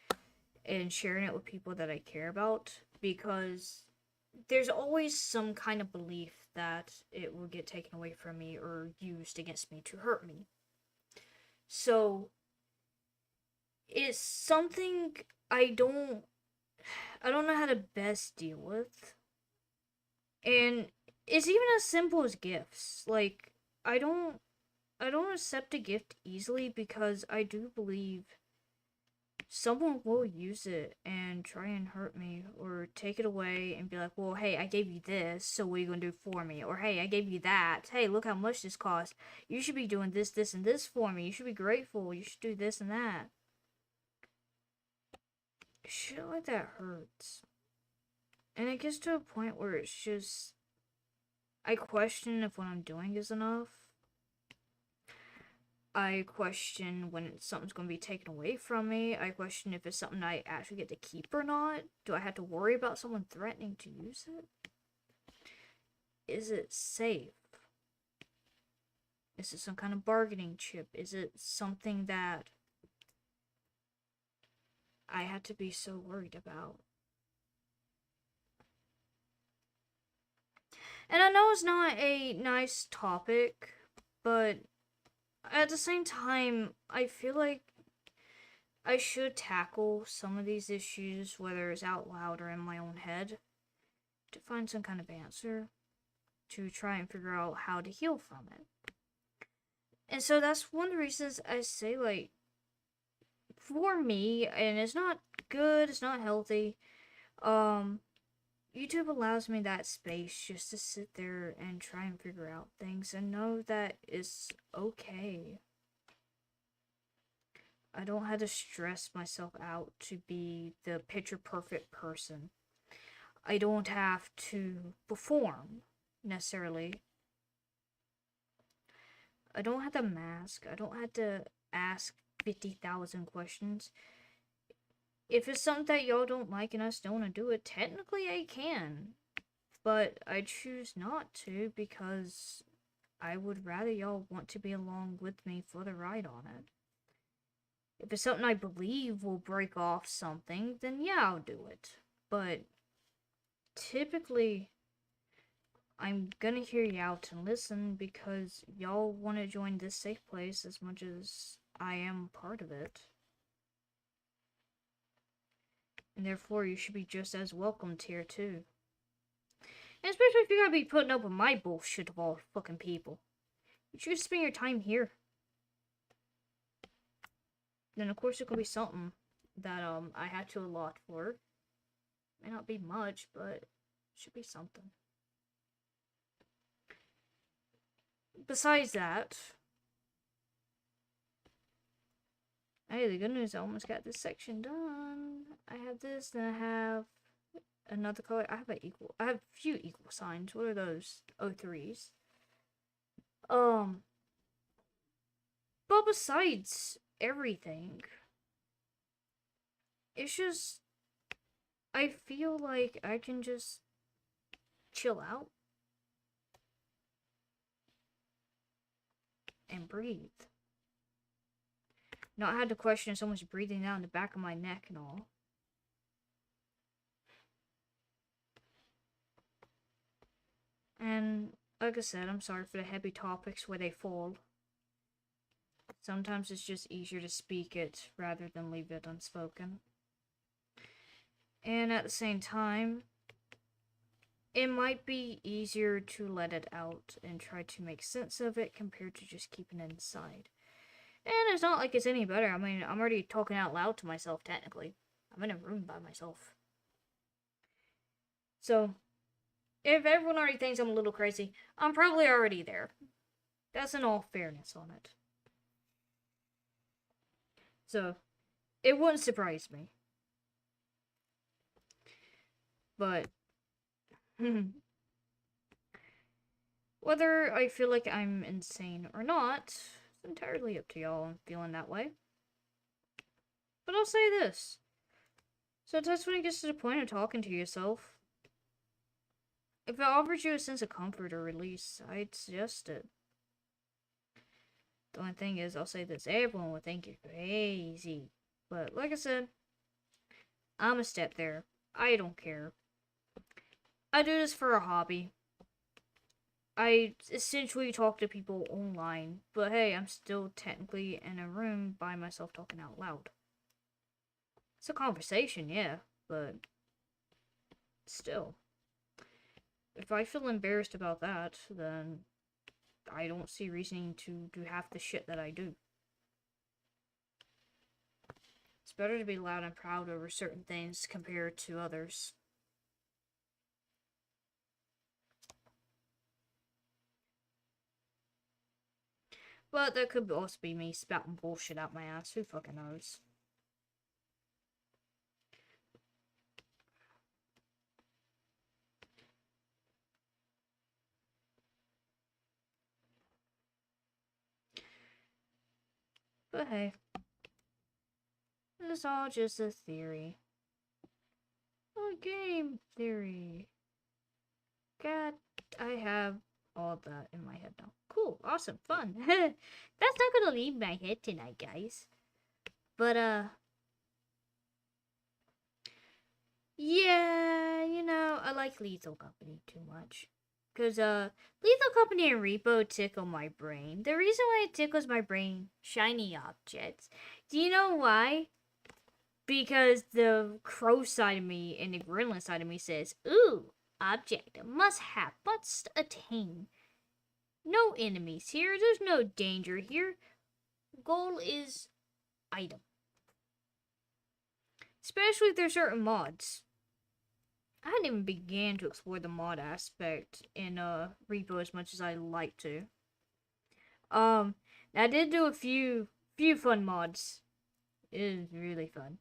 and sharing it with people that I care about because there's always some kind of belief that it will get taken away from me or used against me to hurt me. So it's something I don't know how to best deal with. And it's even as simple as gifts. Like I don't accept a gift easily because I do believe someone will use it and try and hurt me or take it away and be like, well, hey, I gave you this, so what are you going to do for me? Or, hey, I gave you that. Hey, look how much this cost. You should be doing this, this, and this for me. You should be grateful. You should do this and that. Shit like that hurts. And it gets to a point where it's just, I question if what I'm doing is enough. I question when something's going to be taken away from me. I question if it's something I actually get to keep or not. Do I have to worry about someone threatening to use it? Is it safe? Is it some kind of bargaining chip? Is it something that I had to be so worried about? And I know it's not a nice topic, but at the same time, I feel like I should tackle some of these issues, whether it's out loud or in my own head, to find some kind of answer, to try and figure out how to heal from it. And so that's one of the reasons I say, like, for me, and it's not good, it's not healthy, YouTube allows me that space just to sit there and try and figure out things and know that it's okay. I don't have to stress myself out to be the picture perfect person. I don't have to perform necessarily. I don't have to mask. I don't have to ask 50,000 questions. If it's something that y'all don't like and I still want to do it, technically I can. But I choose not to because I would rather y'all want to be along with me for the ride on it. If it's something I believe will break off something, then yeah, I'll do it. But typically, I'm gonna hear you out and listen because y'all want to join this safe place as much as I am part of it. And therefore, you should be just as welcomed here, too. And especially if you're gonna be putting up with my bullshit of all fucking people. You should spend your time here. Then, of course, it could be something that, I had to allot for. May not be much, but it should be something. Besides that, hey, the good news, I almost got this section done. I have this, then I have another color. I have a few equal signs. What are those? O3s. But besides everything, it's just, I feel like I can just chill out and breathe. Not had to question someone's breathing down the back of my neck and all. And like I said, I'm sorry for the heavy topics where they fall. Sometimes it's just easier to speak it rather than leave it unspoken. And at the same time, it might be easier to let it out and try to make sense of it compared to just keeping it inside. And it's not like it's any better. I mean, I'm already talking out loud to myself, technically. I'm in a room by myself. So, if everyone already thinks I'm a little crazy, I'm probably already there. That's in all fairness on it. So, it wouldn't surprise me. But, whether I feel like I'm insane or not, it's entirely up to y'all. I'm feeling that way. But I'll say this. Sometimes when it gets to the point of talking to yourself, if it offers you a sense of comfort or release, I'd suggest it. The only thing is, I'll say this, everyone would think you're crazy. But like I said, I'm a step there. I don't care. I do this for a hobby. I essentially talk to people online, but hey, I'm still technically in a room by myself talking out loud. It's a conversation, yeah, but still. If I feel embarrassed about that, then I don't see reasoning to do half the shit that I do. It's better to be loud and proud over certain things compared to others. But that could also be me spouting bullshit out my ass. Who fucking knows? But hey, it's all just a theory. A game theory. God, I have all that in my head now. Cool, awesome, fun. That's not gonna leave my head tonight, guys. But, yeah, you know, I like Lethal Company too much. Because, Lethal Company and Repo tickle my brain. The reason why it tickles my brain, shiny objects. Do you know why? Because the crow side of me and the gremlin side of me says, ooh, object, must have, must attain. No enemies here, there's no danger here. Goal is item. Especially if there's certain mods. I hadn't even began to explore the mod aspect in Repo as much as I like to. I did do a few fun mods. It is really fun.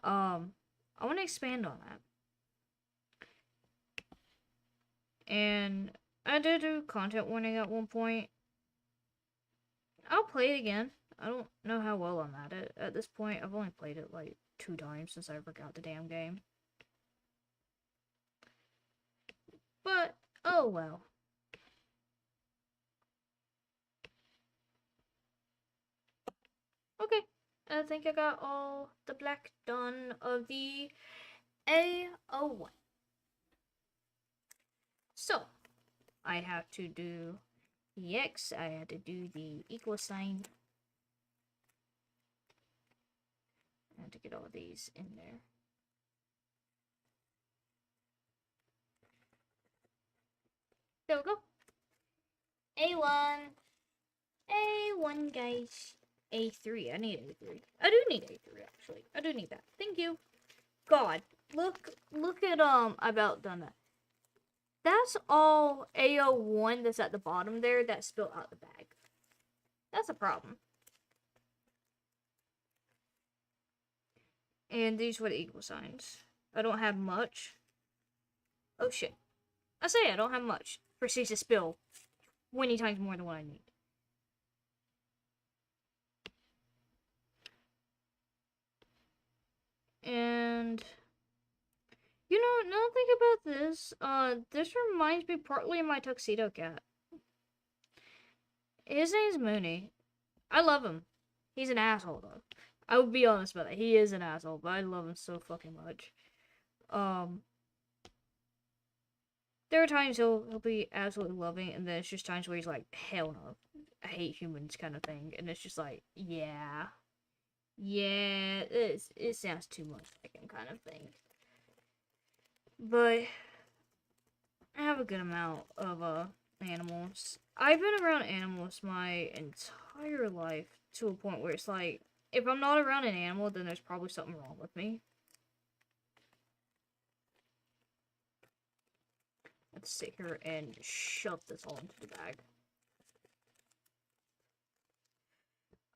I want to expand on that. And I did do content warning at one point. I'll play it again. I don't know how well I'm at it. At this point, I've only played it like 2 times since I ever got the damn game. But, oh well. Okay, I think I got all the black done of the A01. So, I have to do the X, I had to do the equal sign. I had to get all these in there. There we go. A1. A1, guys. A3. I need A3. I do need A3, actually. I do need that. Thank you. God. Look at, I about done that. That's all A01 that's at the bottom there that spilled out the bag. That's a problem. And these were the equal signs. I don't have much. Oh, shit. I say I don't have much. Proceeds to spill 20 times more than what I need. And You know, now think about this. This reminds me partly of my tuxedo cat. His name's Mooney. I love him. He's an asshole though. I will be honest about that. He is an asshole, but I love him so fucking much. Um, there are times he'll be absolutely loving, and then it's just times where he's like, hell no, I hate humans kind of thing, and it's just like, yeah, it sounds too much like him kind of thing. But I have a good amount of animals. I've been around animals my entire life to a point where it's like, if I'm not around an animal, then there's probably something wrong with me. Let's sit here and shove this all into the bag.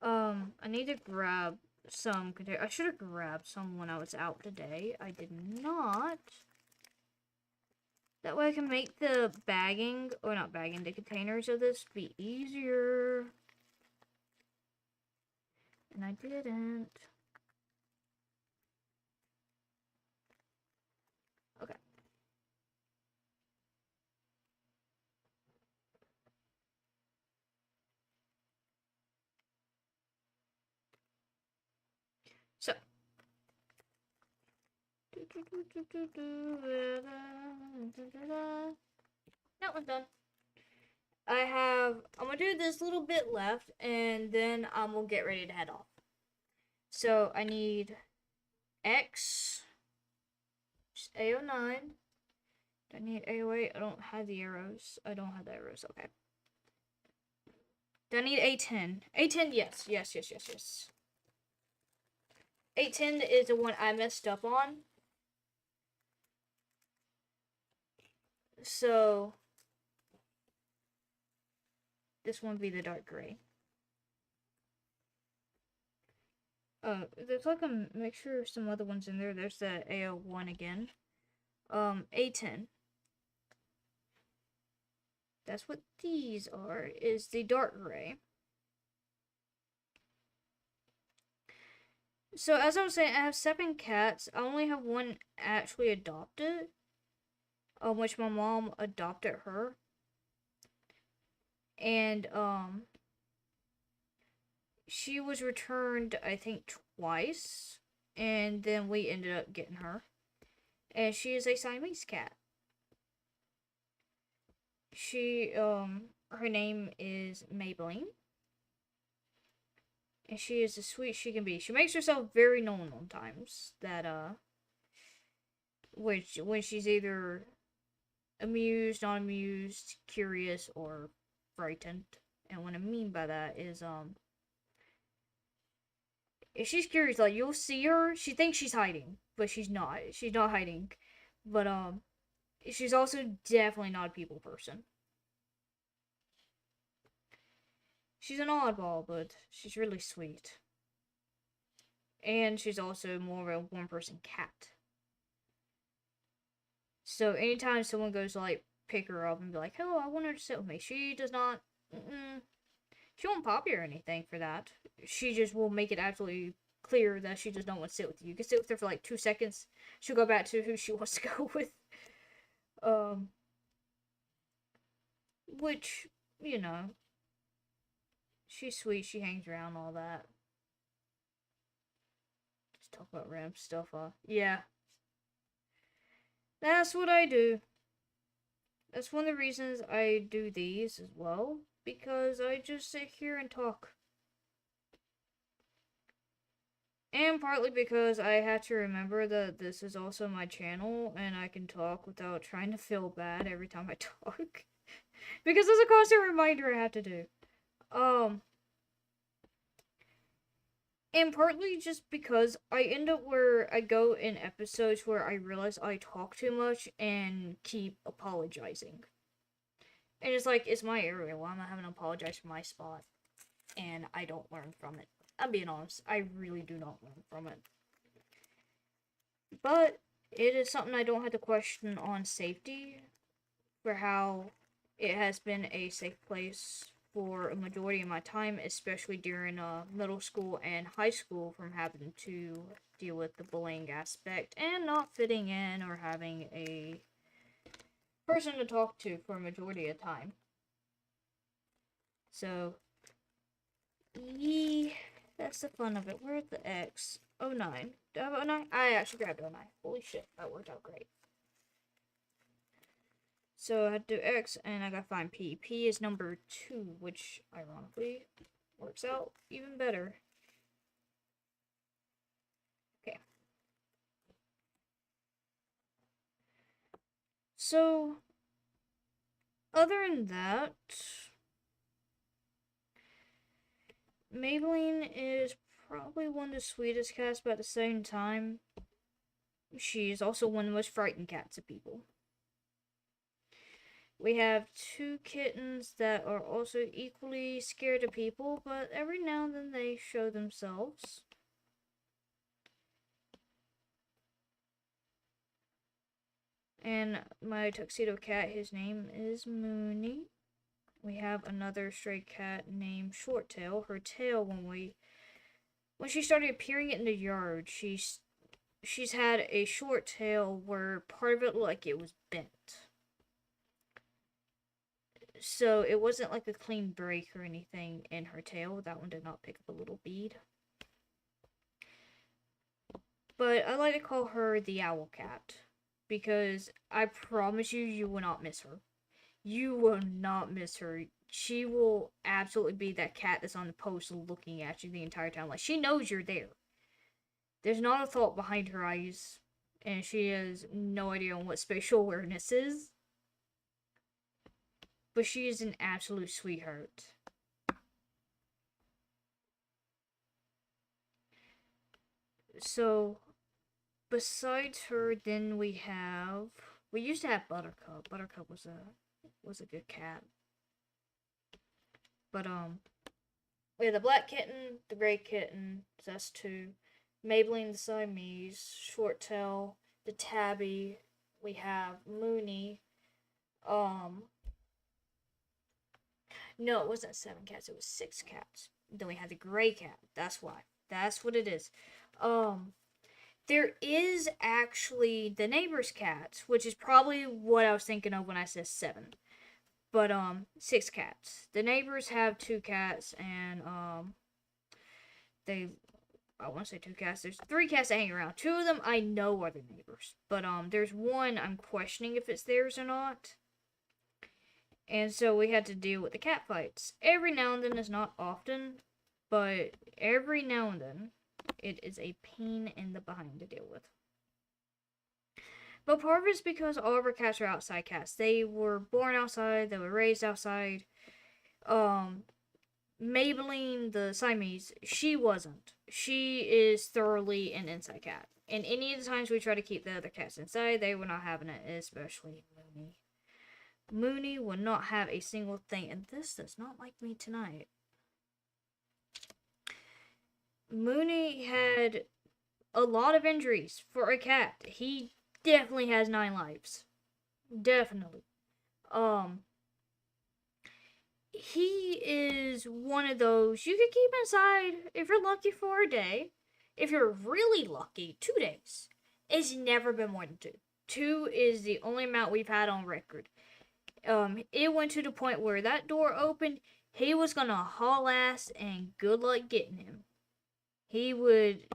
I need to grab some container. I should have grabbed some when I was out today. I did not. That way I can make the bagging, or not bagging, the containers of this be easier. And I didn't. Okay. So. That one's done. I'm gonna do this little bit left, and then we'll get ready to head off. So I need X, A09. Do I need A08? I don't have the arrows. I don't have the arrows. Okay. Do I need A10? A10, yes. Yes. 810 is the one I messed up on. So this one would be the dark gray. There's like a mixture of some other ones in there. There's the A01 again. A10. That's what these are, is the dark gray. So as I was saying, I have 7 cats. I only have one actually adopted, which my mom adopted her. And she was returned, I think, twice, and then we ended up getting her. And she is a Siamese cat. Her name is Maybelline. And she is as sweet as she can be. She makes herself very known on times that, when she's either amused, not amused, curious, or frightened. And what I mean by that is, if she's curious, like, you'll see her, she thinks she's hiding, but she's not. She's not hiding. But, she's also definitely not a people person. She's an oddball, but she's really sweet. And she's also more of a one-person cat. So anytime someone goes to, like, pick her up and be like, oh, I want her to sit with me, she does not, she won't pop you or anything for that. She just will make it absolutely clear that she does not want to sit with you. You can sit with her for like 2 seconds. She'll go back to who she wants to go with. Which, you know, she's sweet. She hangs around, all that. Just talk about random stuff. Yeah. That's what I do. That's one of the reasons I do these as well. Because I just sit here and talk. And partly because I have to remember that this is also my channel and I can talk without trying to feel bad every time I talk. Because there's a constant reminder I have to do. And partly just because I end up where I go in episodes where I realize I talk too much and keep apologizing. And it's like, it's my area. Why am I having to apologize for my spot? And I don't learn from it. I'm being honest. I really do not learn from it. But it is something I don't have to question on safety for how it has been a safe place for a majority of my time, especially during middle school and high school, from having to deal with the bullying aspect and not fitting in or having a person to talk to for a majority of time. So, that's the fun of it. Where's the X? 09. Do I have 09? I actually grabbed 09. Holy shit, that worked out great. So I had to do X, and I gotta find P. P is number 2, which ironically works out even better. Okay. So, other than that, Maybelline is probably one of the sweetest cats, but at the same time, she's also one of the most frightened cats of people. We have 2 kittens that are also equally scared of people, but every now and then they show themselves. And my tuxedo cat, his name is Mooney. We have another stray cat named Shorttail. Her tail, when she started appearing in the yard, she's had a short tail where part of it looked like it was bent. So it wasn't like a clean break or anything in her tail. That one did not pick up a little bead. But I like to call her the owl cat, because I promise you, you will not miss her. You will not miss her. She will absolutely be that cat that's on the post looking at you the entire time. Like, she knows you're there. There's not a thought behind her eyes, and she has no idea on what spatial awareness is. But she is an absolute sweetheart. So, besides her, then we used to have Buttercup. Buttercup was a good cat. But we had the black kitten, the gray kitten, so that's 2. Maybelline the Siamese, Shorttail, the Tabby. We have Mooney. No, it wasn't 7 cats. It was 6 cats. Then we had the gray cat. That's why. That's what it is. There is actually the neighbor's cat, which is probably what I was thinking of when I said 7. But 6 cats. The neighbors have 2 cats, and I want to say 2 cats. There's 3 cats that hang around. 2 of them I know are the neighbors, but there's one I'm questioning if it's theirs or not. And so we had to deal with the cat fights. Every now and then, it's not often, but every now and then, it is a pain in the behind to deal with. But part of it's because all of our cats are outside cats. They were born outside, they were raised outside. Maybelline, the Siamese, she wasn't. She is thoroughly an inside cat. And any of the times we try to keep the other cats inside, they were not having it, especially Mooney. Mooney will not have a single thing, and this does not like me tonight. Mooney had a lot of injuries for a cat. He definitely has 9 lives. Definitely. He is one of those you can keep inside if you're lucky for a day. If you're really lucky, 2 days. It's never been more than 2. 2 is the only amount we've had on record. It went to the point where that door opened, he was gonna haul ass, and good luck getting him. He would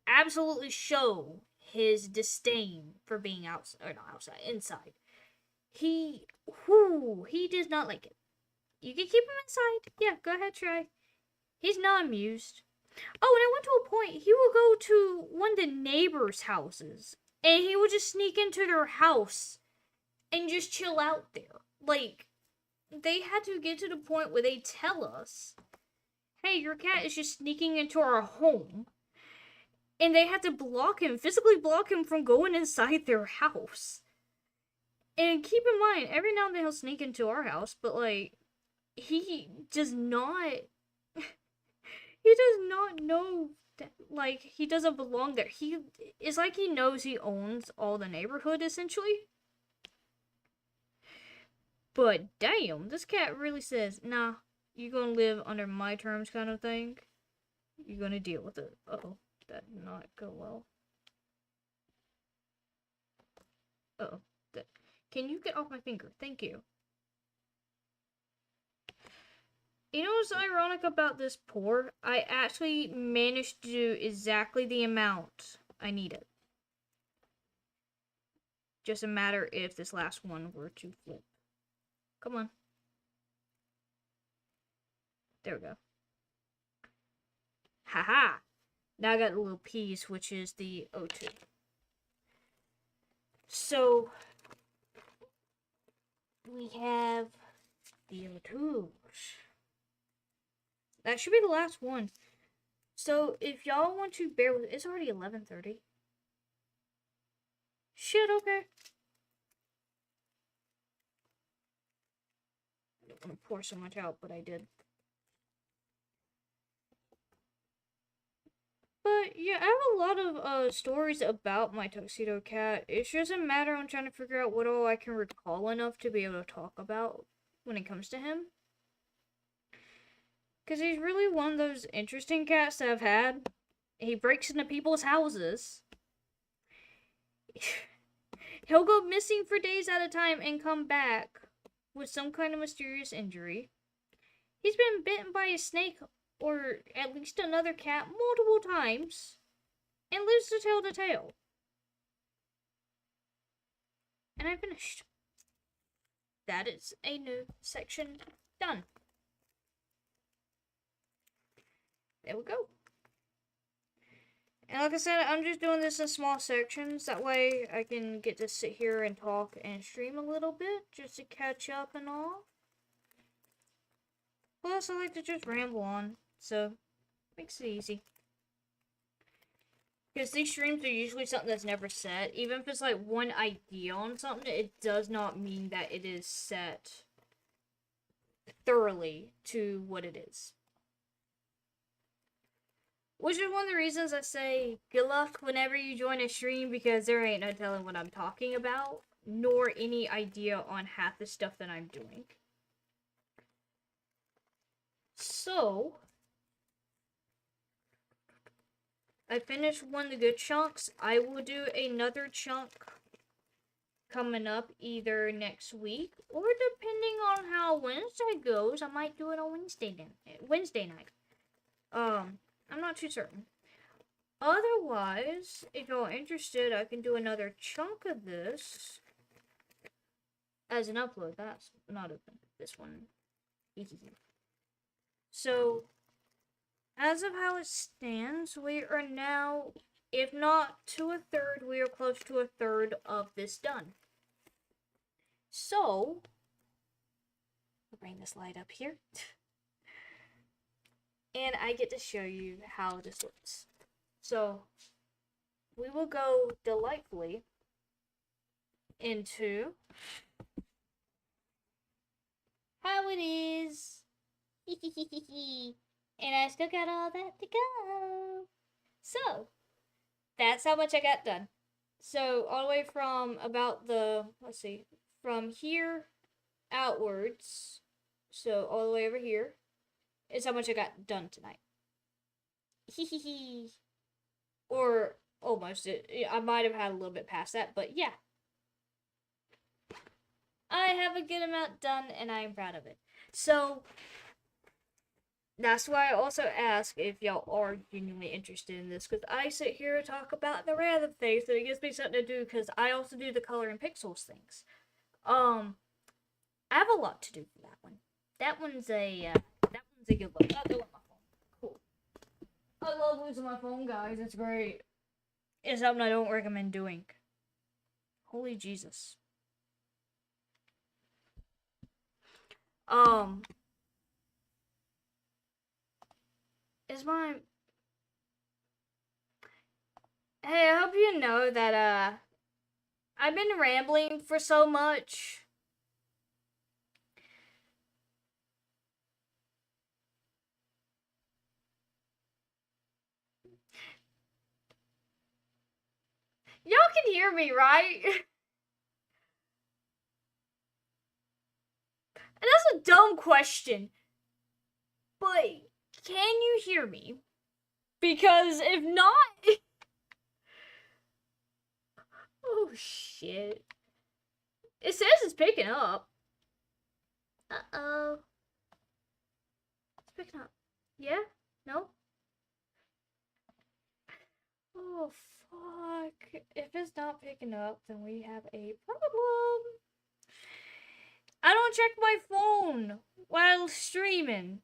absolutely show his disdain for being inside. He does not like it. You can keep him inside. Yeah, go ahead, try. He's not amused. Oh, and I went to a point, he would go to one of the neighbors' houses, and he would just sneak into their house and just chill out there. Like, they had to get to the point where they tell us, hey, your cat is just sneaking into our home. And they had to physically block him from going inside their house. And keep in mind, every now and then he'll sneak into our house, but, like, he does not know that, like, he doesn't belong there. It's like he knows he owns all the neighborhood, essentially. But damn, this cat really says, nah, You gonna live under my terms kind of thing. You're gonna deal with it. Uh-oh. That did not go well. Uh-oh. Can you get off my finger? Thank you. You know what's ironic about this pour? I actually managed to do exactly the amount I needed. Just a matter if this last one were to flip. Come on. There we go. Haha! Now I got the little piece, which is the O2. So, we have the O2s. That should be the last one. So, if y'all want to bear with, it's already 11:30. Shit, okay. I don't want to pour so much out, but I did. But yeah, I have a lot of stories about my tuxedo cat. It's just a matter of trying to figure out what all I can recall enough to be able to talk about when it comes to him. Because he's really one of those interesting cats that I've had. He breaks into people's houses. He'll go missing for days at a time and come back with some kind of mysterious injury. He's been bitten by a snake or at least another cat multiple times and lives to tell the tale. And I finished. That is a new section done. There we go. And like I said, I'm just doing this in small sections. That way I can get to sit here and talk and stream a little bit just to catch up and all. Plus, I like to just ramble on, so makes it easy. Because these streams are usually something that's never set. Even if it's like one idea on something, it does not mean that it is set thoroughly to what it is. Which is one of the reasons I say good luck whenever you join a stream, because there ain't no telling what I'm talking about, nor any idea on half the stuff that I'm doing. So, I finished one of the good chunks. I will do another chunk coming up either next week, or depending on how Wednesday goes, I might do it on Wednesday night. I'm not too certain. Otherwise, if you're interested, I can do another chunk of this as an upload. That's not open. This one. So, as of how it stands, we are now, if not to a third, we are close to a third of this done. So, I'll bring this light up here. And I get to show you how this looks. So, we will go delightfully into how it is. And I still got all that to go. So, that's how much I got done. So, all the way from about from here outwards, so all the way over here, is how much I got done tonight. Or almost. I might have had a little bit past that, but yeah. I have a good amount done, and I am proud of it. So, that's why I also ask if y'all are genuinely interested in this, because I sit here and talk about the random things, so it gives me something to do, because I also do the color and pixels things. I have a lot to do for that one. That one's a good look. Oh, my phone. Cool. I love losing my phone, guys. It's great. It's something I don't recommend doing. Holy Jesus. Is my... Hey, I hope you know that, I've been rambling for so much. Y'all can hear me, right? And that's a dumb question. But can you hear me? Because if not... Oh, shit. It says it's picking up. Uh-oh. It's picking up. Yeah? No? Oh, fuck. If it's not picking up, then we have a problem. I don't check my phone while streaming.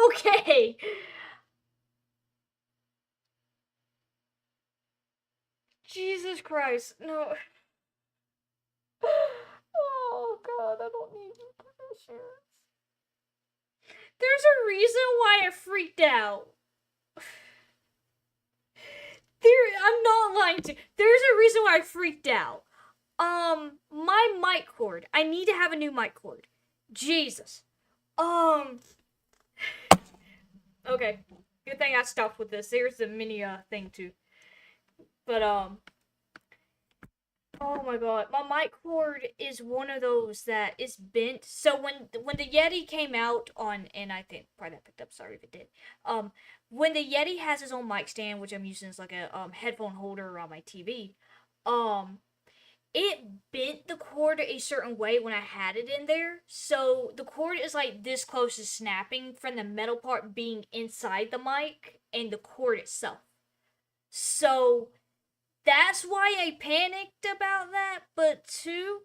Okay. Jesus Christ. No. Oh, God. I don't need pressures. There's a reason why I freaked out. I'm not lying to you. There's a reason why I freaked out. My mic cord. I need to have a new mic cord. Jesus. Okay. Good thing I stopped with this. There's the mini thing too. But oh my god, my mic cord is one of those that is bent. So when the Yeti came out on, and I think probably that picked up. Sorry if it did. When the Yeti has his own mic stand, which I'm using as like a headphone holder around my TV, it bent the cord a certain way when I had it in there. So the cord is like this close to snapping from the metal part being inside the mic and the cord itself. So that's why I panicked about that. But two,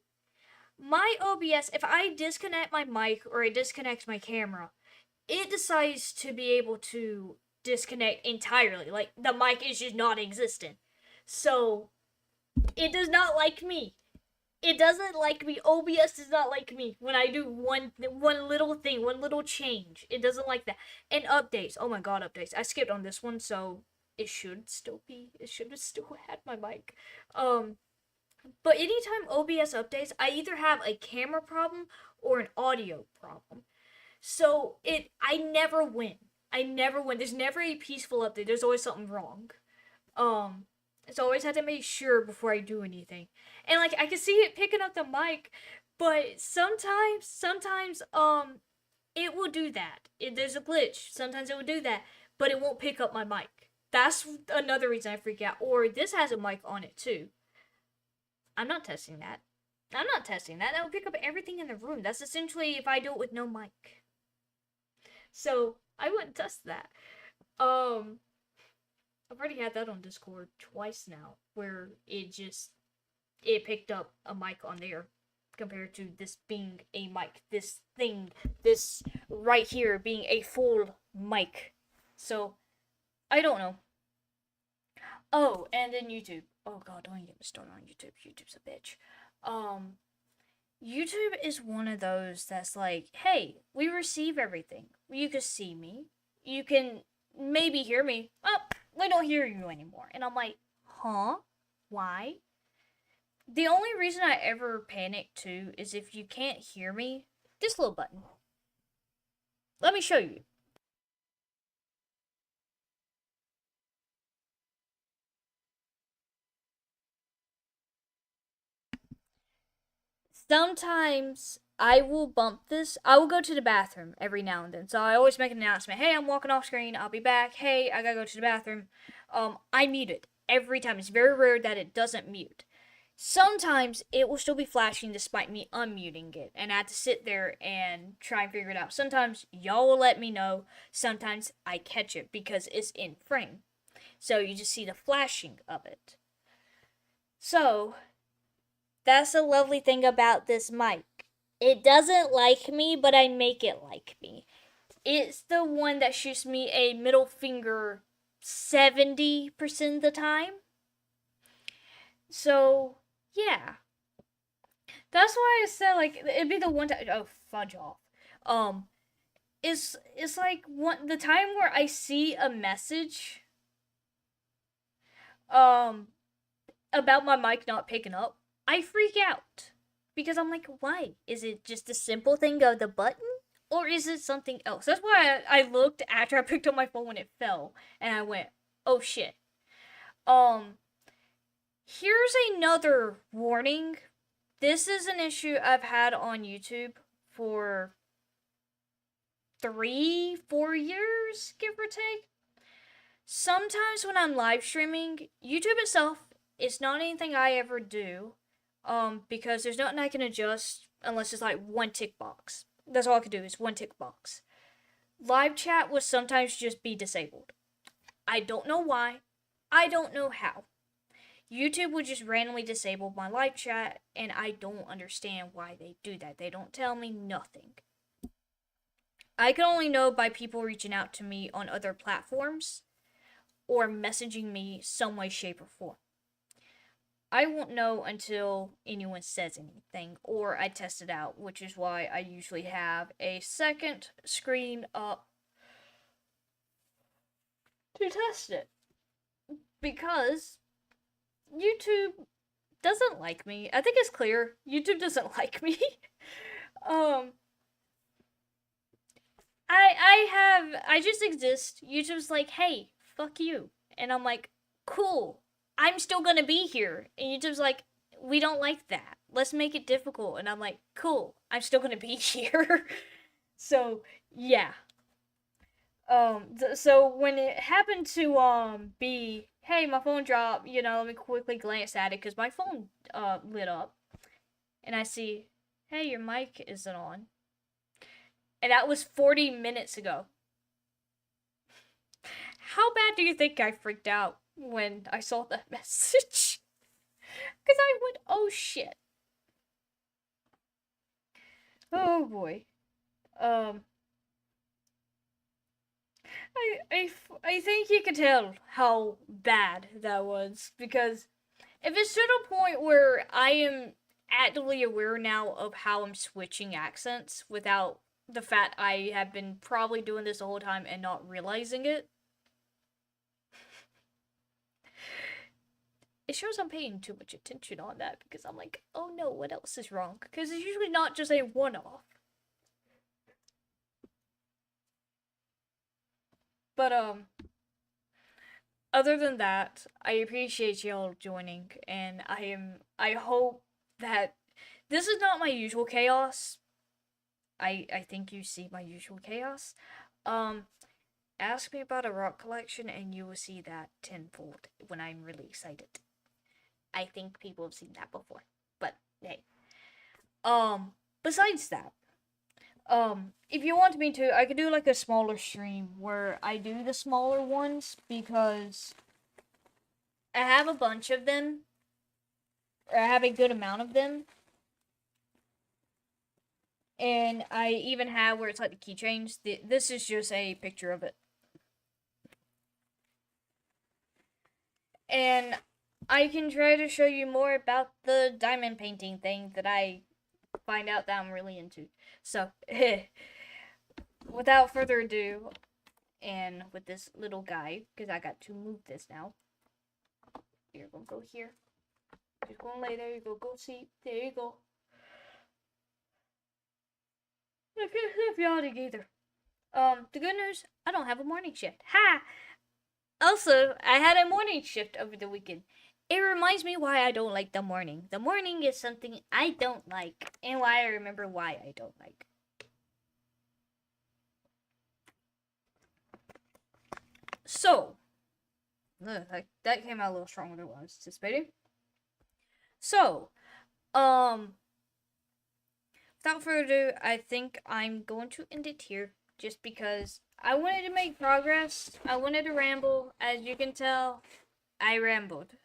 my OBS, if I disconnect my mic or I disconnect my camera, it decides to be able to disconnect entirely. Like, the mic is just not existent. So, it does not like me. It doesn't like me. OBS does not like me when I do one little thing, one little change. It doesn't like that. And updates. Oh my god, updates. I skipped on this one, so it should still be. It should have still had my mic. But anytime OBS updates, I either have a camera problem or an audio problem. So I never win. I never win. There's never a peaceful update. There's always something wrong. So I always have to make sure before I do anything. And like I can see it picking up the mic, but sometimes it will do that. There's a glitch. Sometimes it will do that, but it won't pick up my mic. That's another reason I freak out. Or this has a mic on it too. I'm not testing that. That will pick up everything in the room. That's essentially if I do it with no mic. So I wouldn't test that. I've already had that on Discord twice now, where it picked up a mic on there compared to this being a mic. This right here being a full mic. So, I don't know. Oh, and then YouTube. Oh god, don't even get me started on YouTube. YouTube's a bitch. YouTube is one of those that's like, hey, we receive everything. You can see me. You can maybe hear me. Oh, we don't hear you anymore. And I'm like, huh? Why? The only reason I ever panic too is if you can't hear me, this little button. Let me show you. Sometimes I will bump this. I will go to the bathroom every now and then. So I always make an announcement. Hey, I'm walking off screen. I'll be back. Hey, I gotta go to the bathroom. I mute it every time. It's very rare that it doesn't mute. Sometimes it will still be flashing despite me unmuting it. And I have to sit there and try and figure it out. Sometimes y'all will let me know. Sometimes I catch it because it's in frame. So you just see the flashing of it. So that's a lovely thing about this mic. It doesn't like me, but I make it like me. It's the one that shoots me a middle finger 70% of the time. So, yeah. That's why I said, like, it'd be the one time. Oh, fudge off. It's like the time where I see a message, about my mic not picking up. I freak out because I'm like, why? Is it just a simple thing of the button, or is it something else? That's why I looked after I picked up my phone when it fell, and I went, oh shit. here's another warning. This is an issue I've had on YouTube for 3-4 years, give or take. Sometimes when I'm live streaming, YouTube itself is not anything I ever do, because there's nothing I can adjust unless it's like one tick box. That's all I can do is one tick box. Live chat will sometimes just be disabled. I don't know why. I don't know how. YouTube would just randomly disable my live chat, and I don't understand why they do that. They don't tell me nothing. I can only know by people reaching out to me on other platforms or messaging me some way, shape, or form. I won't know until anyone says anything or I test it out, which is why I usually have a second screen up to test it. Because YouTube doesn't like me. I think it's clear. YouTube doesn't like me. I just exist. YouTube's like, hey, fuck you. And I'm like, cool. I'm still gonna be here. And YouTube's like, we don't like that. Let's make it difficult. And I'm like, cool. I'm still gonna be here. So, yeah. So when it happened to, be, hey, my phone dropped, let me quickly glance at it, because my phone, lit up. And I see, hey, your mic isn't on. And that was 40 minutes ago. How bad do you think I freaked out when I saw that message? Because I went, oh shit. Oh boy. I think you can tell how bad that was, because if it's to the point where I am actively aware now of how I'm switching accents without the fact I have been probably doing this the whole time and not realizing it, it shows I'm paying too much attention on that, because I'm like, oh no, what else is wrong? Because it's usually not just a one-off. But, other than that, I appreciate y'all joining, and I hope that this is not my usual chaos. I think you see my usual chaos. Ask me about a rock collection and you will see that tenfold when I'm really excited. I think people have seen that before. But hey. Besides that, if you want me to, I could do like a smaller stream where I do the smaller ones, because I have a bunch of them. Or I have a good amount of them. And I even have where it's like the keychains. This is just a picture of it. And I can try to show you more about the diamond painting thing that I find out that I'm really into. So, without further ado, and with this little guy, because I got to move this now. You're gonna go here. Just gonna lay there. You go see. There you go. I can't have yawning either. The good news, I don't have a morning shift. Ha! Also, I had a morning shift over the weekend. It reminds me why I don't like the morning. The morning is something I don't like, and why I remember why I don't like. So, that came out a little stronger than what I was anticipating. So, without further ado, I think I'm going to end it here, just because I wanted to make progress. I wanted to ramble. As you can tell, I rambled.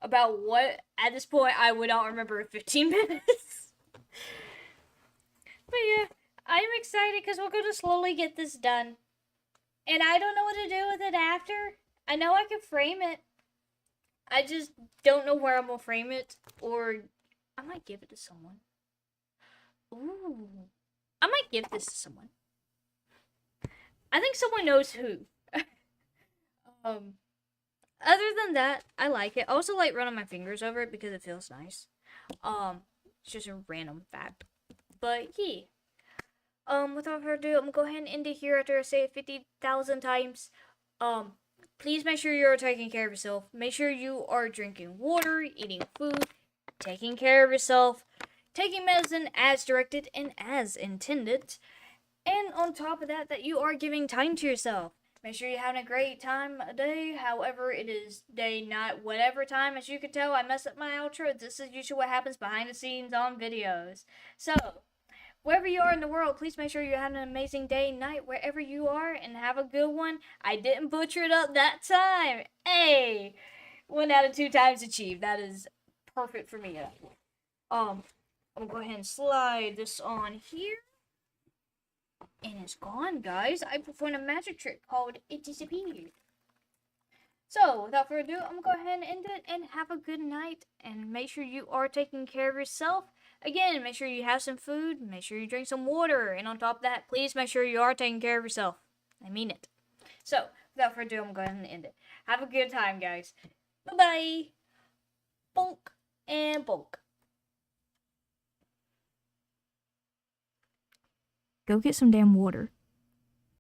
About what, at this point, I would not remember in 15 minutes. But yeah, I'm excited because we're going to slowly get this done. And I don't know what to do with it after. I know I can frame it. I just don't know where I'm going to frame it. Or I might give it to someone. Ooh. I might give this to someone. I think someone knows who. Other than that, I like it. I also like running my fingers over it because it feels nice. It's just a random fact. But yeah. Without further ado, I'm gonna go ahead and end it here after I say it 50,000 times. please make sure you're taking care of yourself. Make sure you are drinking water, eating food, taking care of yourself, taking medicine as directed and as intended. And on top of that, that you are giving time to yourself. Make sure you're having a great time a day, however it is day, night, whatever time. As you can tell, I messed up my outro. This is usually what happens behind the scenes on videos. So, wherever you are in the world, please make sure you're having an amazing day, night, wherever you are, and have a good one. I didn't butcher it up that time. Hey, 1 out of 2 times achieved. That is perfect for me. I'm gonna go ahead and slide this on here. And it's gone, guys. I performed a magic trick called It Disappeared. So, without further ado, I'm going to go ahead and end it and have a good night. And make sure you are taking care of yourself. Again, make sure you have some food. Make sure you drink some water. And on top of that, please make sure you are taking care of yourself. I mean it. So, without further ado, I'm going to go ahead and end it. Have a good time, guys. Bye-bye. Bonk and bonk. Go get some damn water.